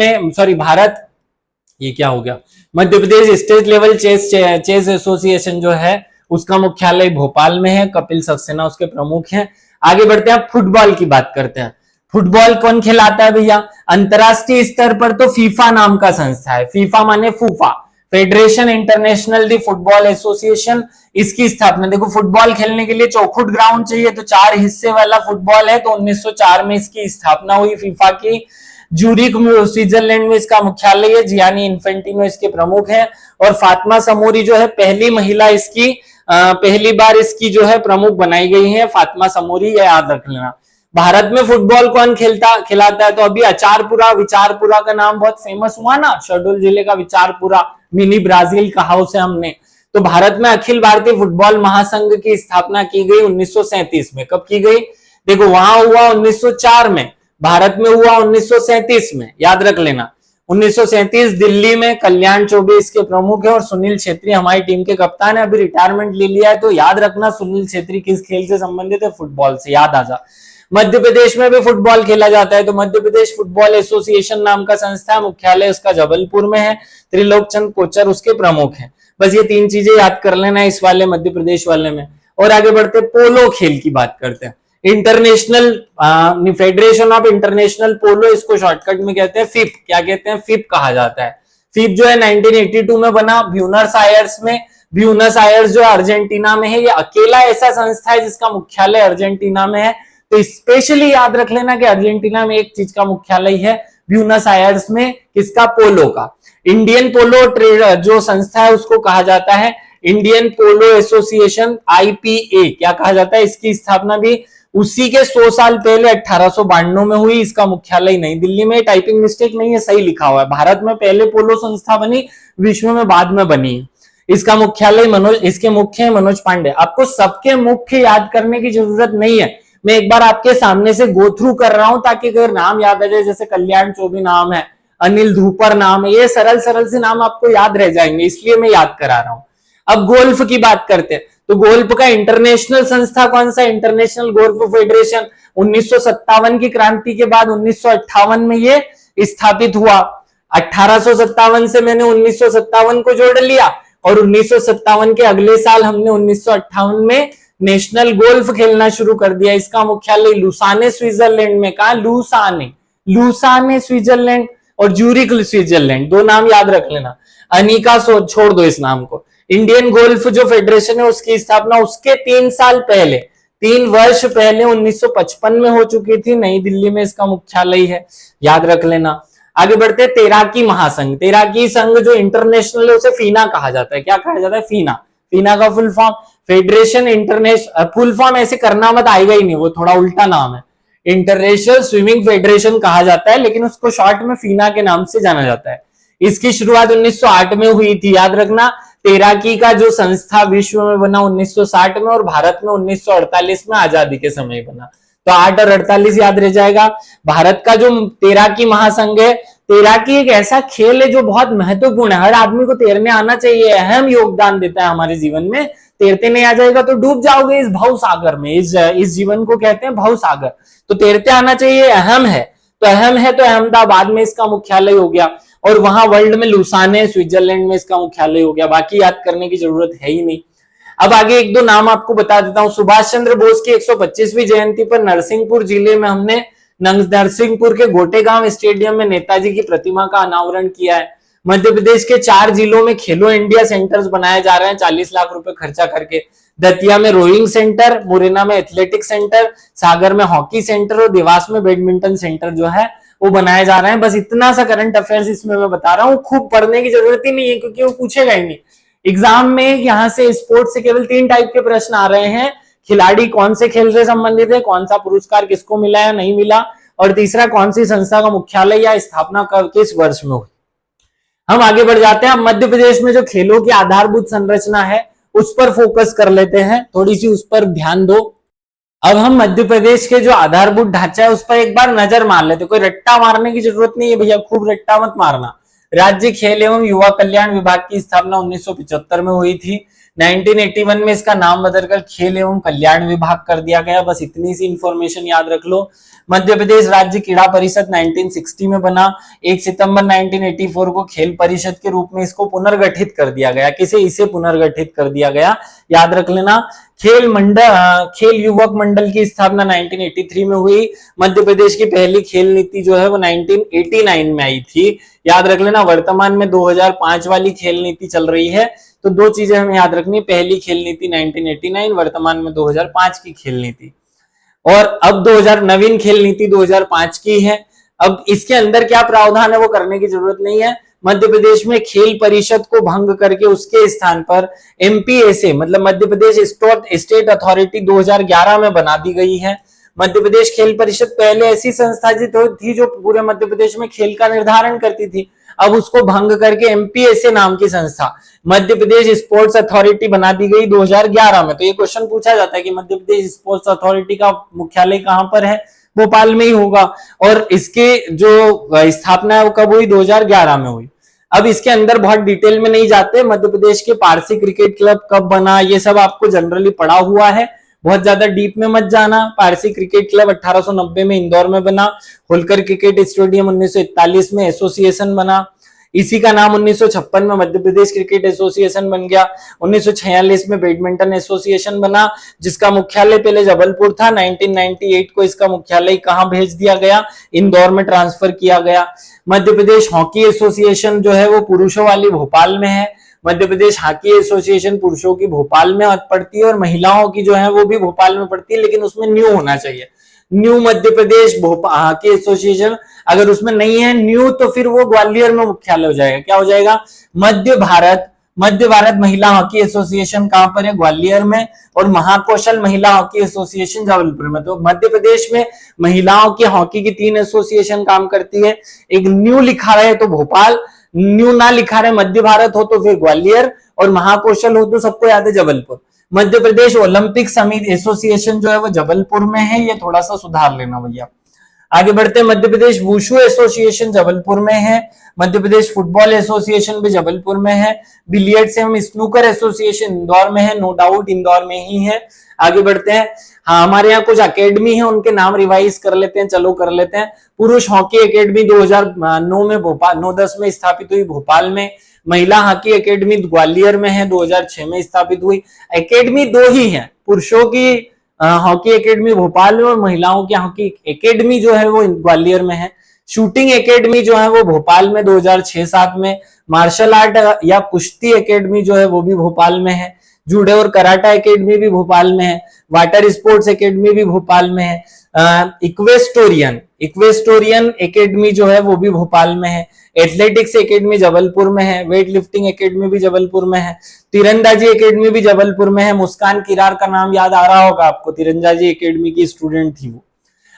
ये क्या हो गया? Madhya Pradesh state level chess association जो है उसका मुख्यालय भोपाल में है। कपिल सक्सेना उसके प्रमुख हैं। आगे बढ़ते हैं, फुटबॉल की बात करते हैं। फुटबॉल कौन खिलाता है भैया? अंतरराष्ट्रीय स्तर पर तो फीफा नाम का संस्था है। फीफा माने फूफा, फेडरेशन इंटरनेशनल दी फुटबॉल एसोसिएशन। इसकी स्थापना, देखो फुटबॉल खेलने के लिए चौखुट ग्राउंड चाहिए, तो 4 हिस्से वाला फुटबॉल है, तो 1904 में इसकी स्थापना हुई फीफा की। जूरिक स्विट्जरलैंड में इसका मुख्यालय है। जियानी इन्फेंटिनो इसके प्रमुख हैं। और फातिमा समोरी जो है पहली महिला, इसकी पहली बार इसकी जो है प्रमुख बनाई गई है, फातिमा समोरी, ये याद रख लेना। भारत में फुटबॉल कौन खिलाता है? तो अभी विचारपुरा का नाम बहुत फेमस हुआ ना, शहडोल जिले का विचारपुरा, मिनी ब्राजील कहा उसे हमने। तो भारत में अखिल भारतीय फुटबॉल महासंघ की स्थापना की गई 1937 में। कब की गई? देखो वहां हुआ 1904 में, भारत में हुआ 1937 में, याद रख लेना। 1937 दिल्ली में। कल्याण चौबे इसके प्रमुख है, और सुनील छेत्री हमारी टीम के कप्तान है, अभी रिटायरमेंट ले लिया है। तो याद रखना सुनील छेत्री किस खेल से संबंधित है? फुटबॉल से, याद आ जा। मध्य प्रदेश में भी फुटबॉल खेला जाता है, तो मध्य प्रदेश फुटबॉल एसोसिएशन नाम का संस्था, मुख्यालय उसका जबलपुर में है। त्रिलोक चंद कोचर उसके प्रमुख हैं। बस ये 3 चीजें याद कर लेना इस वाले मध्य प्रदेश वाले में। और आगे बढ़ते पोलो खेल की बात करते हैं। इंटरनेशनल फेडरेशन ऑफ इंटरनेशनल पोलो, इसको शॉर्टकट में कहते हैं फिप। क्या कहते हैं? फिप कहा जाता है। फिप जो है 1982 में बना ब्यूनस आयर्स में। ब्यूनस आयर्स जो अर्जेंटीना में है, ये अकेला ऐसा संस्था है जिसका मुख्यालय अर्जेंटीना में है। तो स्पेशली याद रख लेना कि अर्जेंटीना में एक चीज का मुख्यालय है, ब्यूनस आयर्स में, किसका? पोलो का। इंडियन पोलो ट्रेड जो संस्था है उसको कहा जाता है इंडियन पोलो एसोसिएशन, IPA क्या कहा जाता है। इसकी स्थापना भी उसी के 100 साल पहले 1892 में हुई। इसका मुख्यालय नई दिल्ली में। टाइपिंग मिस्टेक नहीं है, सही लिखा हुआ है। भारत में पहले पोलो संस्था बनी, विश्व में बाद में बनी है। इसका मुख्यालय इसके मुख्य है मनोज पांडे। आपको सबके मुख्य याद करने की जरूरत नहीं है, मैं एक बार आपके सामने से गो थ्रू कर रहा हूं ताकि अगर नाम याद आ जाए, जैसे कल्याण चौबे नाम है, अनिल धूपर नाम है, ये सरल से नाम आपको याद रह जाएंगे, इसलिए मैं याद करा रहा हूं। अब गोल्फ की बात करते हैं, तो गोल्फ का इंटरनेशनल संस्था कौन सा? International golf federation. 1957 की क्रांति के बाद 1958 में ये स्थापित हुआ। 1857 से मैंने 1957 को जोड़ लिया, और 1957 के अगले साल हमने 1958 में नेशनल गोल्फ खेलना शुरू कर दिया। इसका मुख्यालय लुसाने स्विट्जरलैंड में। कहा? लुसाने, लुसाने स्विट्जरलैंड और ज्यूरिख स्विट्जरलैंड, दो नाम याद रख लेना। अनिका छोड़ दो इस नाम को। इंडियन गोल्फ जो फेडरेशन है उसकी स्थापना उसके 3 साल पहले, 3 वर्ष पहले 1955 में हो चुकी थी। नई दिल्ली में इसका मुख्यालय है, याद रख लेना। आगे बढ़ते हैं। तैराकी महासंघ, तैराकी संघ जो इंटरनेशनल है उसे फीना कहा जाता है। क्या कहा जाता है? फीना। फीना का full form federation international, full form ऐसे करना मत, आएगा ही नहीं, वो थोड़ा उल्टा नाम है। इंटरनेशनल स्विमिंग फेडरेशन कहा जाता है, लेकिन उसको शॉर्ट में फीना के नाम से जाना जाता है। इसकी शुरुआत 1908 में हुई थी, याद रखना। तैराकी का जो संस्था विश्व में बना 1960 में और भारत में 1948 में आजादी के समय बना। तो 8 और 48 याद रह जाएगा। भारत का जो तैराकी महासंघ है, तैराकी एक ऐसा खेल है जो बहुत महत्वपूर्ण है, हर आदमी को तैरने आना चाहिए, अहम योगदान देता है हमारे जीवन में। तैरते नहीं आ जाएगा तो डूब जाओगे इस भव सागर में। इस जीवन को कहते हैं भव सागर। तो तैरते आना चाहिए, अहम है। तो अहम है तो अहमदाबाद में इसका मुख्यालय हो गया, और वहां वर्ल्ड में लुसाने स्विट्जरलैंड में इसका मुख्यालय हो गया। बाकी याद करने की जरूरत है ही नहीं। अब आगे एक दो नाम आपको बता देता हूं। सुभाष चंद्र बोस की 125वीं जयंती पर नरसिंहपुर जिले में हमने नरसिंहपुर के गोटेगांव स्टेडियम में नेताजी की प्रतिमा का अनावरण किया है। मध्य प्रदेश के 4 जिलों में खेलो इंडिया सेंटर्स बनाए जा रहे हैं 40 लाख रुपए खर्चा करके। दतिया में रोइंग सेंटर, मुरैना में एथलेटिक सेंटर, सागर में हॉकी सेंटर और देवास में बैडमिंटन सेंटर जो है वो बनाए जा रहे हैं। बस इतना सा करंट अफेयर्स इसमें मैं बता रहा हूँ, खूब पढ़ने की जरूरत ही नहीं है क्योंकि वो पूछेगा ही नहीं एग्जाम में। यहाँ से स्पोर्ट्स से केवल 3 टाइप के प्रश्न आ रहे हैं। खिलाड़ी कौन से खेल से संबंधित है, कौन सा पुरस्कार किसको मिला या नहीं मिला, और तीसरा कौन सी संस्था का मुख्यालय या स्थापना किस वर्ष में हुई। हम आगे बढ़ जाते हैं। अब मध्य प्रदेश में जो खेलों की आधारभूत संरचना है उस पर फोकस कर लेते हैं, थोड़ी सी उस पर ध्यान दो। अब हम मध्य प्रदेश के जो आधारभूत ढांचा है उस पर एक बार नजर मार लेते। कोई रट्टा मारने की जरूरत नहीं है भैया, खूब रट्टा मत मारना। राज्य खेल एवं युवा कल्याण विभाग की स्थापना 1975 में हुई थी। 1981 में इसका नाम बदलकर खेल एवं कल्याण विभाग कर दिया गया। बस इतनी सी इंफॉर्मेशन याद रख लो। मध्य प्रदेश राज्य क्रीड़ा परिषद 1960 में बना। 1 सितंबर 1984 को खेल परिषद के रूप में इसको पुनर्गठित कर दिया गया। इसे पुनर्गठित कर दिया गया, याद रख लेना। खेल युवक मंडल की स्थापना 1983 में हुई। मध्य प्रदेश की पहली खेल नीति जो है वो 1989 में आई थी, याद रख लेना। वर्तमान में 2005 वाली खेल नीति चल रही है। तो 2 चीजें हमें याद रखनी, पहली खेल नीति 1989, वर्तमान में 2005 की खेल नीति, और अब 2000 नवीन खेल नीति 2005 की है। अब इसके अंदर क्या प्रावधान है वो करने की जरूरत नहीं है। मध्य प्रदेश में खेल परिषद को भंग करके उसके स्थान पर एमपीएसए मतलब मध्य प्रदेश स्टेट अथॉरिटी 2011 में बना दी गई है। मध्य प्रदेश खेल परिषद पहले ऐसी संस्था थी जो पूरे मध्य प्रदेश में खेल का निर्धारण करती थी। अब उसको भंग करके एमपीएसए नाम की संस्था मध्य प्रदेश स्पोर्ट्स अथॉरिटी बना दी गई 2011 में। तो ये क्वेश्चन पूछा जाता है कि मध्य प्रदेश स्पोर्ट्स अथॉरिटी का मुख्यालय कहां पर है? भोपाल में ही होगा। और इसके जो स्थापना है वो कब हुई? 2011 में हुई। अब इसके अंदर बहुत डिटेल में नहीं जाते। मध्य प्रदेश के पारसी क्रिकेट क्लब कब बना ये सब आपको जनरली पढ़ा हुआ है, बहुत ज्यादा डीप में मत जाना। पारसी क्रिकेट क्लब 1890 में इंदौर में बना। होलकर क्रिकेट स्टेडियम 1941 में एसोसिएशन बना। इसी का नाम 1956 में मध्य प्रदेश क्रिकेट एसोसिएशन बन गया। 1946 में बैडमिंटन एसोसिएशन बना जिसका मुख्यालय पहले जबलपुर था। 1998 को इसका मुख्यालय कहां भेज दिया गया? इंदौर में ट्रांसफर किया गया। मध्य प्रदेश हॉकी एसोसिएशन जो है वो पुरुषों वाली भोपाल में है। मध्य प्रदेश हॉकी एसोसिएशन पुरुषों की भोपाल में पड़ती है और महिलाओं की जो है वो भी भोपाल में पड़ती है, लेकिन उसमें न्यू होना चाहिए। New Madhya Pradesh hockey association, अगर उसमें नहीं है न्यू तो फिर वो ग्वालियर में मुख्यालय हो जाएगा। क्या हो जाएगा? मध्य भारत महिला हॉकी एसोसिएशन कहां पर है? ग्वालियर में। और महाकौशल महिला हॉकी एसोसिएशन जबलपुर में। तो मध्य प्रदेश में महिलाओं की हॉकी की 3 एसोसिएशन काम करती है। एक न्यू लिखा रहे तो भोपाल, न्यू ना लिखा रहे मध्य भारत हो तो फिर ग्वालियर, और महाकौशल हो तो सबको याद है जबलपुर। मध्य प्रदेश ओलंपिक समिति एसोसिएशन जो है वो जबलपुर में है, ये थोड़ा सा सुधार लेना भैया। आगे बढ़ते हैं। मध्य प्रदेश वुशु एसोसिएशन जबलपुर में है। मध्य प्रदेश फुटबॉल एसोसिएशन भी जबलपुर में है। बिलियर्ड्स एवं स्नूकर एसोसिएशन इंदौर में है, नो डाउट इंदौर में ही है। आगे बढ़ते हैं। हाँ, हमारे यहाँ कुछ अकेडमी है, उनके नाम रिवाइज कर लेते हैं, चलो कर लेते हैं। पुरुष हॉकी एकेडमी 2009 में भोपाल 9-10 में स्थापित हुई भोपाल में। महिला हॉकी एकेडमी ग्वालियर में है, 2006 में स्थापित हुई। एकेडमी दो ही है, पुरुषों की हॉकी एकेडमी भोपाल में और महिलाओं की हॉकी एकेडमी जो है वो ग्वालियर में है। शूटिंग एकेडमी जो है वो भोपाल में 2006-07 में। मार्शल आर्ट या कुश्ती एकेडमी जो है वो भी भोपाल में है। जूडो और कराटा एकेडमी भी भोपाल में है। वाटर स्पोर्ट्स एकेडमी भी भोपाल में है। इक्वेस्टोरियन एकेडमी जो है वो भी भोपाल में है। एथलेटिक्स एकेडमी जबलपुर में है। वेट लिफ्टिंग एकेडमी भी जबलपुर में है। तीरंदाजी एकेडमी भी जबलपुर में है। मुस्कान किरार का नाम याद आ रहा होगा आपको, तीरंदाजी एकेडमी की स्टूडेंट थी वो।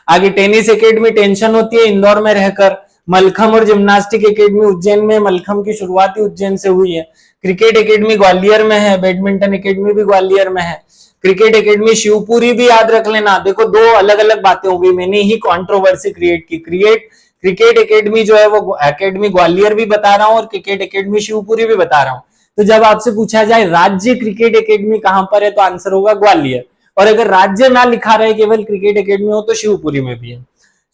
आगे टेनिस एकेडमी टेंशन होती है इंदौर में रहकर। मलखम और जिम्नास्टिक एकेडमी उज्जैन में, मलखम की शुरुआत ही उज्जैन से हुई है। क्रिकेट एकेडमी ग्वालियर में है। बैडमिंटन एकेडमी भी ग्वालियर में है। क्रिकेट एकेडमी शिवपुरी भी याद रख लेना। देखो दो अलग अलग बातें हो गई, मैंने ही कंट्रोवर्सी क्रिएट की। क्रिकेट एकेडमी जो है वो एकेडमी ग्वालियर भी बता रहा हूं और क्रिकेट एकेडमी शिवपुरी भी बता रहा हूं। तो जब आपसे पूछा जाए राज्य क्रिकेट एकेडमी कहां पर है तो आंसर होगा ग्वालियर। और अगर राज्य ना लिखा रहे, केवल क्रिकेट एकेडमी हो, तो शिवपुरी में भी है।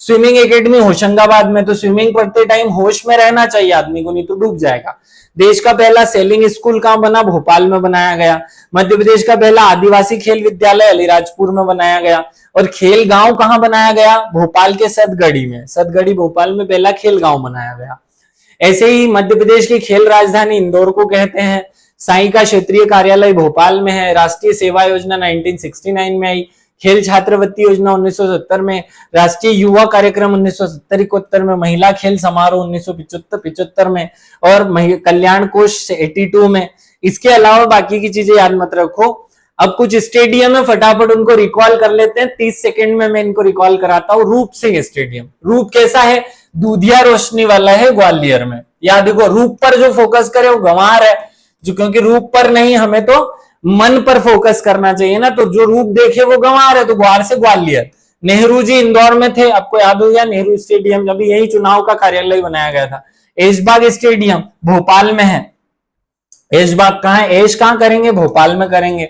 स्विमिंग एकेडमी होशंगाबाद में। तो स्विमिंग पढ़ते टाइम होश में रहना चाहिए आदमी को, नहीं तो डूब जाएगा। देश का पहला सेलिंग स्कूल कहां बना? भोपाल में बनाया गया। मध्य प्रदेश का पहला आदिवासी खेल विद्यालय अलीराजपुर में बनाया गया। और खेल गांव कहां बनाया गया? भोपाल के सतगढ़ी में। सतगढ़ी भोपाल में पहला खेल गांव बनाया गया। ऐसे ही मध्य प्रदेश की खेल राजधानी इंदौर को कहते हैं। साई का क्षेत्रीय कार्यालय भोपाल में है। राष्ट्रीय सेवा योजना 1969 में आई। खेल छात्रवृत्ति योजना 1970 में। राष्ट्रीय युवा कार्यक्रम 1970-71 में। महिला खेल समारोह 1975 में। और कल्याण कोष 82 में। इसके अलावा बाकी की चीजें याद मत रखो। अब कुछ स्टेडियम है, फटाफट उनको रिकॉल कर लेते हैं। 30 सेकंड में मैं इनको रिकॉल कराता हूँ। रूप सिंह स्टेडियम। रूप कैसा है? दूधिया रोशनी वाला है ग्वालियर में। या देखो रूप पर जो फोकस करे वो गंवार है, जो क्योंकि रूप पर नहीं, हमें तो मन पर फोकस करना चाहिए ना। तो जो रूप देखे वो गंवार है, तो ग्वार से ग्वालियर। नेहरू जी इंदौर में थे, आपको याद हो गया नेहरू स्टेडियम, जब यही चुनाव का कार्यालय बनाया गया था। ऐशबाग स्टेडियम भोपाल में है। ऐशबाग कहां है? ऐश कहां करेंगे? भोपाल में करेंगे।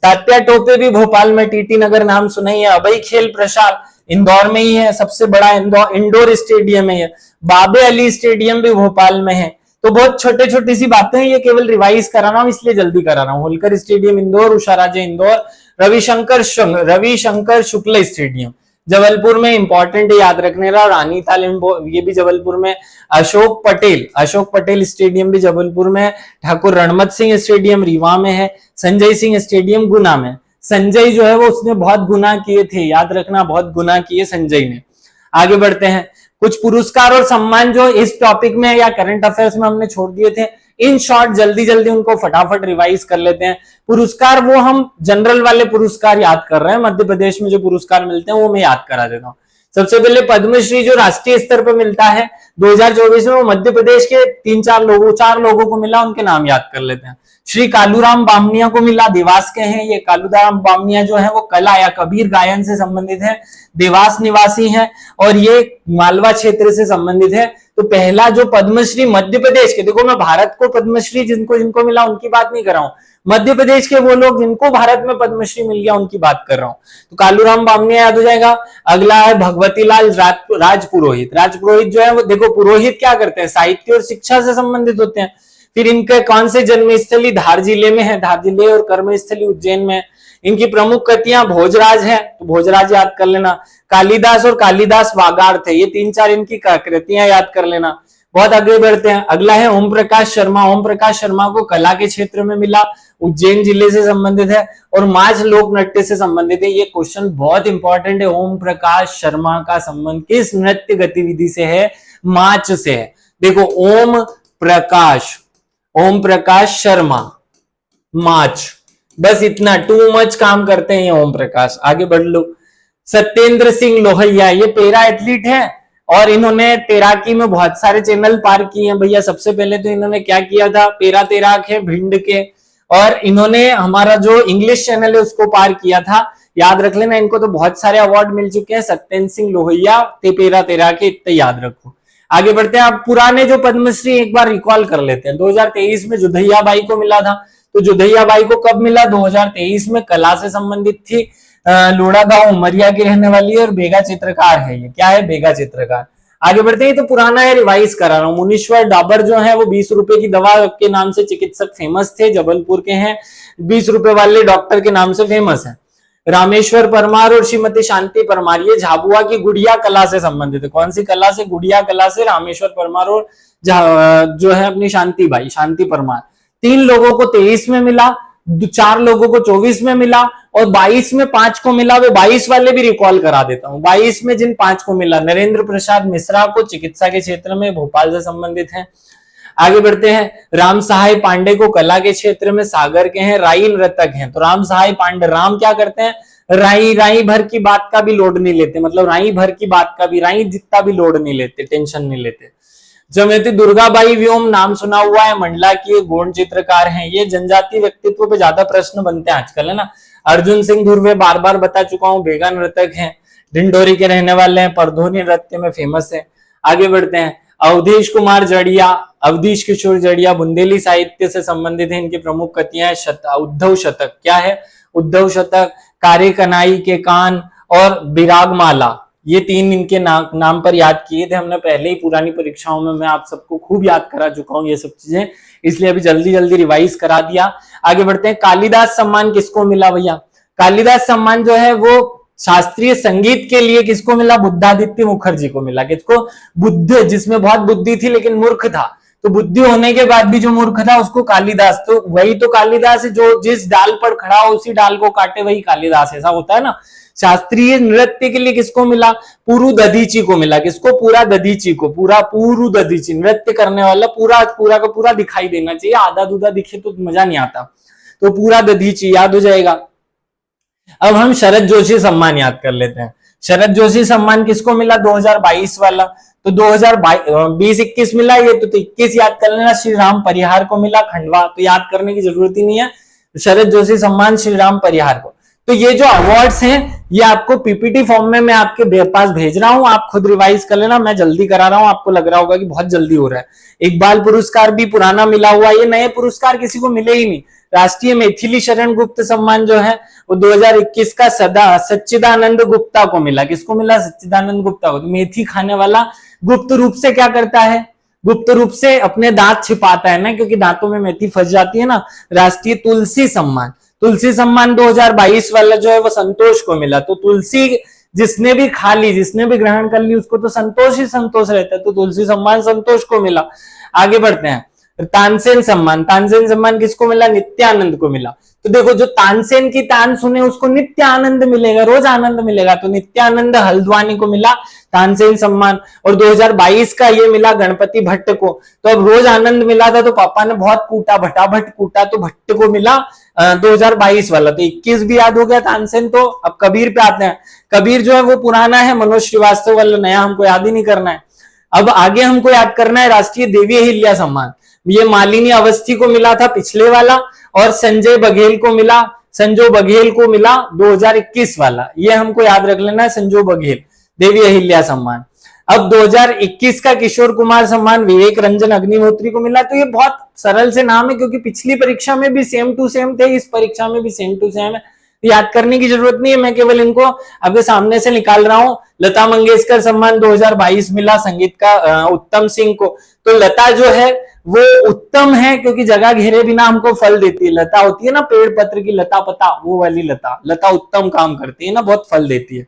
तात्या टोपे भी भोपाल में। टीटी नगर नाम सुना ही है। अभय खेल प्रसाद इंदौर में ही है, सबसे बड़ा इंडोर स्टेडियम है। बाबे अली स्टेडियम भी भोपाल में है। तो बहुत छोटे छोटी सी बातें हैं, ये केवल रिवाइज करा रहा हूं इसलिए जल्दी करा रहा हूं। होलकर स्टेडियम इंदौर, उषा राजे इंदौर। रविशंकर शुक्ल स्टेडियम जबलपुर में, इंपॉर्टेंट है याद रखने रहा। रानी ताल ये भी जबलपुर में। अशोक पटेल स्टेडियम भी जबलपुर में। ठाकुर रणमत सिंह स्टेडियम रीवा में है। संजय सिंह स्टेडियम गुना में। संजय जो है वो उसने बहुत गुना किए थे, याद रखना, बहुत गुना किए संजय ने। आगे बढ़ते हैं। कुछ पुरस्कार और सम्मान जो इस टॉपिक में या करंट अफेयर्स में हमने छोड़ दिए थे, इन शॉर्ट जल्दी जल्दी उनको फटाफट रिवाइज कर लेते हैं। पुरस्कार वो हम जनरल वाले पुरस्कार याद कर रहे हैं, मध्य प्रदेश में जो पुरस्कार मिलते हैं वो मैं याद करा देता हूं। सबसे पहले पद्मश्री जो राष्ट्रीय स्तर पर मिलता है 2024 में, वो मध्य प्रदेश के 4 लोगों को मिला, उनके नाम याद कर लेते हैं। श्री कालूराम बामनिया को मिला, देवास के हैं ये। कालूराम बामनिया जो है वो कला या कबीर गायन से संबंधित है, देवास निवासी हैं और ये मालवा क्षेत्र से संबंधित है। तो पहला जो पद्मश्री मध्य प्रदेश के, देखो मैं भारत को पद्मश्री जिनको मिला उनकी बात नहीं कर रहा हूं, मध्य प्रदेश के वो लोग जिनको भारत में पद्मश्री मिल गया उनकी बात कर रहा हूं। तो कालूराम बामनिया याद हो जाएगा। अगला है भगवतीलाल राजपुरोहित। राजपुरोहित जो है वो, देखो पुरोहित क्या करते हैं? साहित्य और शिक्षा से संबंधित होते हैं। फिर इनके कौन से जन्मस्थली? धार जिले में है, धार जिले, और कर्मस्थली उज्जैन में। इनकी प्रमुख कृतियां भोजराज है, तो भोजराज याद कर लेना। कालिदास और कालिदास वागाड़ थे, ये 3-4 इनकी कृतियां याद कर लेना। बहुत आगे बढ़ते हैं। अगला है ओम प्रकाश शर्मा। ओम प्रकाश शर्मा को कला के क्षेत्र में मिला, उज्जैन जिले से संबंधित है और माच लोक नृत्य से संबंधित है। ये क्वेश्चन बहुत इंपॉर्टेंट है। ओम प्रकाश शर्मा का संबंध किस नृत्य गतिविधि से है? माच से है। देखो ओम प्रकाश शर्मा, माच, बस इतना, टू मच काम करते हैं ये ओम प्रकाश। आगे बढ़ लो। सत्येंद्र सिंह लोहिया, ये पैरा एथलीट है और इन्होंने तैराकी में बहुत सारे चैनल पार किए हैं भैया। सबसे पहले तो इन्होंने क्या किया था? पैरा तैराक है भिंड के, और इन्होंने हमारा जो इंग्लिश चैनल है उसको पार किया था, याद रख लेना। इनको तो बहुत सारे अवार्ड मिल चुके हैं। सत्येंद्र सिंह लोहिया, पैरा तैराक, इतना याद रखो। आगे बढ़ते हैं। आप पुराने जो पद्मश्री एक बार रिकॉल कर लेते हैं। 2023 में जुधैया बाई को मिला था, तो जुधैया बाई को कब मिला? 2023 में। कला से संबंधित थी, लोड़ा गांव उमरिया की रहने वाली है और बेगा चित्रकार है। ये क्या है? बेगा चित्रकार। आगे बढ़ते हैं, तो पुराना है, रिवाइज करा रहा हूं। मुनीश्वर डाबर जो है वो 20 रुपए की दवा के नाम से चिकित्सक फेमस थे, जबलपुर के हैं, 20 रुपए वाले डॉक्टर के नाम से फेमस है। रामेश्वर परमार और श्रीमती शांति परमार, ये झाबुआ की गुड़िया कला से संबंधित है। कौन सी कला से? गुड़िया कला से। रामेश्वर परमार और जो है अपनी शांति परमार। 3 लोगों को 23 में मिला, 4 लोगों को 24 में मिला और 22 में 5 को मिला। वे 22 वाले भी रिकॉल करा देता हूं। 22 में जिन 5 को मिला, नरेंद्र प्रसाद मिश्रा को, चिकित्सा के क्षेत्र में, भोपाल से संबंधित हैं। आगे बढ़ते हैं, राम सहाय पांडे को कला के क्षेत्र में, सागर के हैं, राई नृतक हैं। तो राम सहाय पांडे, राम क्या करते हैं? राई भर की बात का भी लोड नहीं लेते, मतलब राई भर की बात का भी, राई जितना भी लोड नहीं लेते, टेंशन नहीं लेते। जमयती दुर्गाबाई व्योम, नाम सुना हुआ है, मंडला की गौण चित्रकार हैं। ये जनजाति व्यक्तित्व पे ज्यादा प्रश्न बनते हैं आजकल, है ना। अर्जुन सिंह धुर्वे, बार बार बता चुका हूं, बेगा नृतक हैं, डिंडोरी के रहने वाले हैं, परधोनी नृत्य में फेमस है। आगे बढ़ते हैं, अवधेश कुमार जड़िया, अवधेश किशोर जड़िया बुंदेली साहित्य से संबंधित है। इनकी प्रमुख कृतियां उद्धव शतक, क्या है? उद्धव शतक, कार्य कनाई के कान और विरागमाला, ये 3 इनके नाम पर याद किए थे हमने पहले ही पुरानी परीक्षाओं में। मैं आप सबको खूब याद करा चुका हूं ये सब चीजें, इसलिए अभी जल्दी जल्दी रिवाइज करा दिया। आगे बढ़ते हैं, कालिदास सम्मान किसको मिला भैया? कालिदास सम्मान जो है वो शास्त्रीय संगीत के लिए किसको मिला? बुद्धादित्य मुखर्जी को मिला। किसको? बुद्ध, जिसमें बहुत बुद्धि थी लेकिन मूर्ख था, तो बुद्धि होने के बाद भी जो मूर्ख था उसको कालिदास, तो वही तो कालिदास है जो जिस डाल पर खड़ा हो उसी डाल को काटे, वही कालिदास, ऐसा होता है ना। शास्त्रीय नृत्य के लिए किसको मिला? पुरु दधीची को मिला। किसको? पूरा दधीची को, पुरु दधीची, नृत्य करने वाला, पूरा का पूरा दिखाई देना चाहिए, आधा दूधा दिखे तो मजा नहीं आता, तो पूरा दधीची याद हो जाएगा। अब हम शरद जोशी सम्मान याद कर लेते हैं। शरद जोशी सम्मान किसको मिला? 2022 वाला, तो 2020-21 मिला, ये तो 21 याद कर लेना। श्री राम परिहार को मिला, खंडवा, तो याद करने की जरूरत ही नहीं है। शरद जोशी सम्मान श्री राम परिहार को। तो ये जो अवार्ड्स हैं ये आपको पीपीटी फॉर्म में मैं आपके पास भेज रहा हूं, आप खुद रिवाइज कर लेना, मैं जल्दी करा रहा हूं, आपको लग रहा होगा कि बहुत जल्दी हो रहा है। इकबाल पुरस्कार भी पुराना मिला हुआ, ये नए पुरस्कार किसी को मिले ही नहीं। राष्ट्रीय मैथिली शरण गुप्त सम्मान जो है वो 2021 का सच्चिदानंद गुप्ता को मिला। किसको मिला? सच्चिदानंद गुप्ता को। मेथी खाने वाला गुप्त रूप से क्या करता है? गुप्त रूप से अपने दांत छिपाता है ना, क्योंकि दांतों में मेथी फंस जाती है ना। राष्ट्रीय तुलसी सम्मान 2022 वाला जो है वो संतोष को मिला। तो तुलसी जिसने भी खा ली, जिसने भी ग्रहण कर ली, उसको तो संतोष ही संतोष रहता है, तो तुलसी सम्मान संतोष को मिला। आगे बढ़ते हैं, तानसेन सम्मान किसको मिला? नित्यानंद को मिला। तो देखो, जो तानसेन की तान सुने उसको नित्य आनंद मिलेगा, रोज आनंद मिलेगा, तो नित्यानंद हल्द्वानी को मिला तानसेन सम्मान। और 2022 का ये मिला गणपति भट्ट को। तो अब रोज आनंद मिला था तो पापा ने बहुत कूटा, भटाभट कूटा, तो भट्ट को मिला 2022 वाला। तो 21 भी याद हो गया तानसेन। तो अब कबीर पे आते हैं। कबीर जो है वो पुराना है, मनोज श्रीवास्तव वाला नया हमको याद ही नहीं करना है। अब आगे हमको याद करना है राष्ट्रीय देवी अहिल्या सम्मान। ये मालिनी अवस्थी को मिला था पिछले वाला, और संजय बघेल को मिला 2021 वाला। ये हमको याद रख लेना है, संजय बघेल देवी अहिल्या सम्मान। अब 2021 का किशोर कुमार सम्मान विवेक रंजन अग्निहोत्री को मिला। तो ये बहुत सरल से नाम है, क्योंकि पिछली परीक्षा में भी सेम टू सेम थे, इस परीक्षा में भी सेम टू सेम है, याद करने की जरूरत नहीं है, मैं केवल इनको आपके सामने से निकाल रहा हूं। लता मंगेशकर सम्मान 2022 मिला संगीत का उत्तम सिंह को। तो लता जो है वो उत्तम है, क्योंकि जगह घेरे बिना हमको फल देती है। लता होती है ना पेड़ पत्र की लता पता, वो वाली लता उत्तम काम करती है ना, बहुत फल देती है।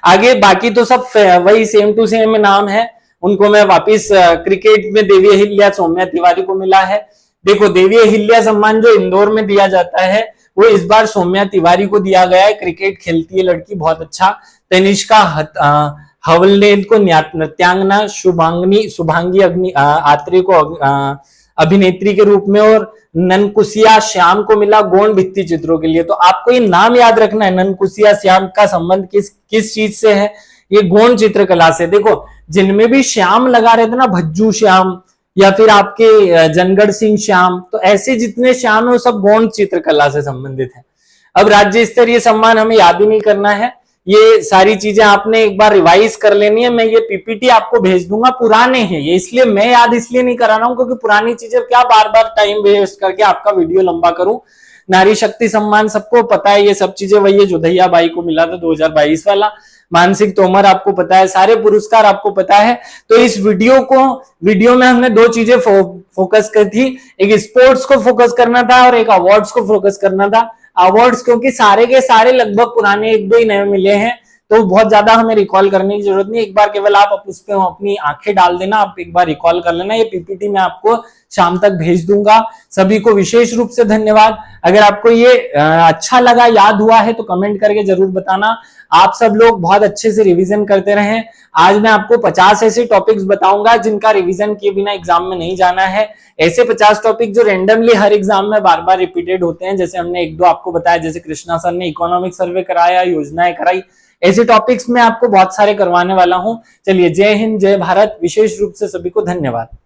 आगे बाकी तो सब वही सेम टू सेम नाम है, उनको मैं वापिस क्रिकेट में देवी अहिल्या सौम्या तिवारी को मिला है। देखो, देवी अहिल्या सम्मान जो इंदौर में दिया जाता है वो इस बार सौम्या तिवारी को दिया गया है। क्रिकेट खेलती है लड़की, बहुत अच्छा। तनिष्का हवलदेव को नृत्यांगना, शुभांगी आत्रे को अभिनेत्री के रूप में, और ननकुसिया श्याम को मिला गौण भित्ति चित्रों के लिए। तो आपको ये नाम याद रखना है, ननकुसिया श्याम का संबंध किस चीज से है? ये गौण चित्रकला से। देखो, जिनमें भी श्याम लगा रहते ना, भज्जू श्याम या फिर आपके जनगढ़ सिंह श्याम, तो ऐसे जितने श्याम है वो सब गौण चित्रकला से संबंधित है। अब राज्य स्तरीय सम्मान हमें याद ही नहीं करना है, ये सारी चीजें आपने एक बार रिवाइज कर लेनी है। मैं ये पीपीटी आपको भेज दूंगा, पुराने हैं ये, इसलिए मैं याद इसलिए नहीं करा रहा हूं क्योंकि पुरानी चीजें क्या बार बार टाइम वेस्ट करके आपका वीडियो लंबा करूं। नारी शक्ति सम्मान सबको पता है, ये सब चीजें वही है जो दहिया बाई को मिला था 2022 वाला। मानसिक तोमर आपको पता है, सारे पुरस्कार आपको पता है। तो इस वीडियो में हमने दो चीजें फोकस की थी, एक स्पोर्ट्स को फोकस करना था और एक अवार्ड्स को फोकस करना था। अवार्ड्स क्योंकि सारे के सारे लगभग पुराने, एक दो ही नए मिले हैं, तो बहुत ज्यादा हमें रिकॉल करने की जरूरत नहीं। एक बार केवल आप उस पर अपनी आंखें डाल देना, आप एक बार रिकॉल कर लेना। ये पीपीटी मैं आपको शाम तक भेज दूंगा। सभी को विशेष रूप से धन्यवाद। अगर आपको ये अच्छा लगा, याद हुआ है तो कमेंट करके जरूर बताना। आप सब लोग बहुत अच्छे से रिवीजन करते रहें। आज मैं आपको 50 ऐसे टॉपिक्स बताऊंगा जिनका रिवीजन किए बिना एग्जाम में नहीं जाना है। ऐसे 50 टॉपिक जो रेंडमली हर एग्जाम में बार बार रिपीटेड होते हैं, जैसे हमने एक दो आपको बताया, जैसे कृष्णा सर ने इकोनॉमिक सर्वे कराया, योजनाएं कराई, ऐसे टॉपिक्स में आपको बहुत सारे करवाने वाला हूं। चलिए, जय हिंद, जय भारत। विशेष रूप से सभी को धन्यवाद।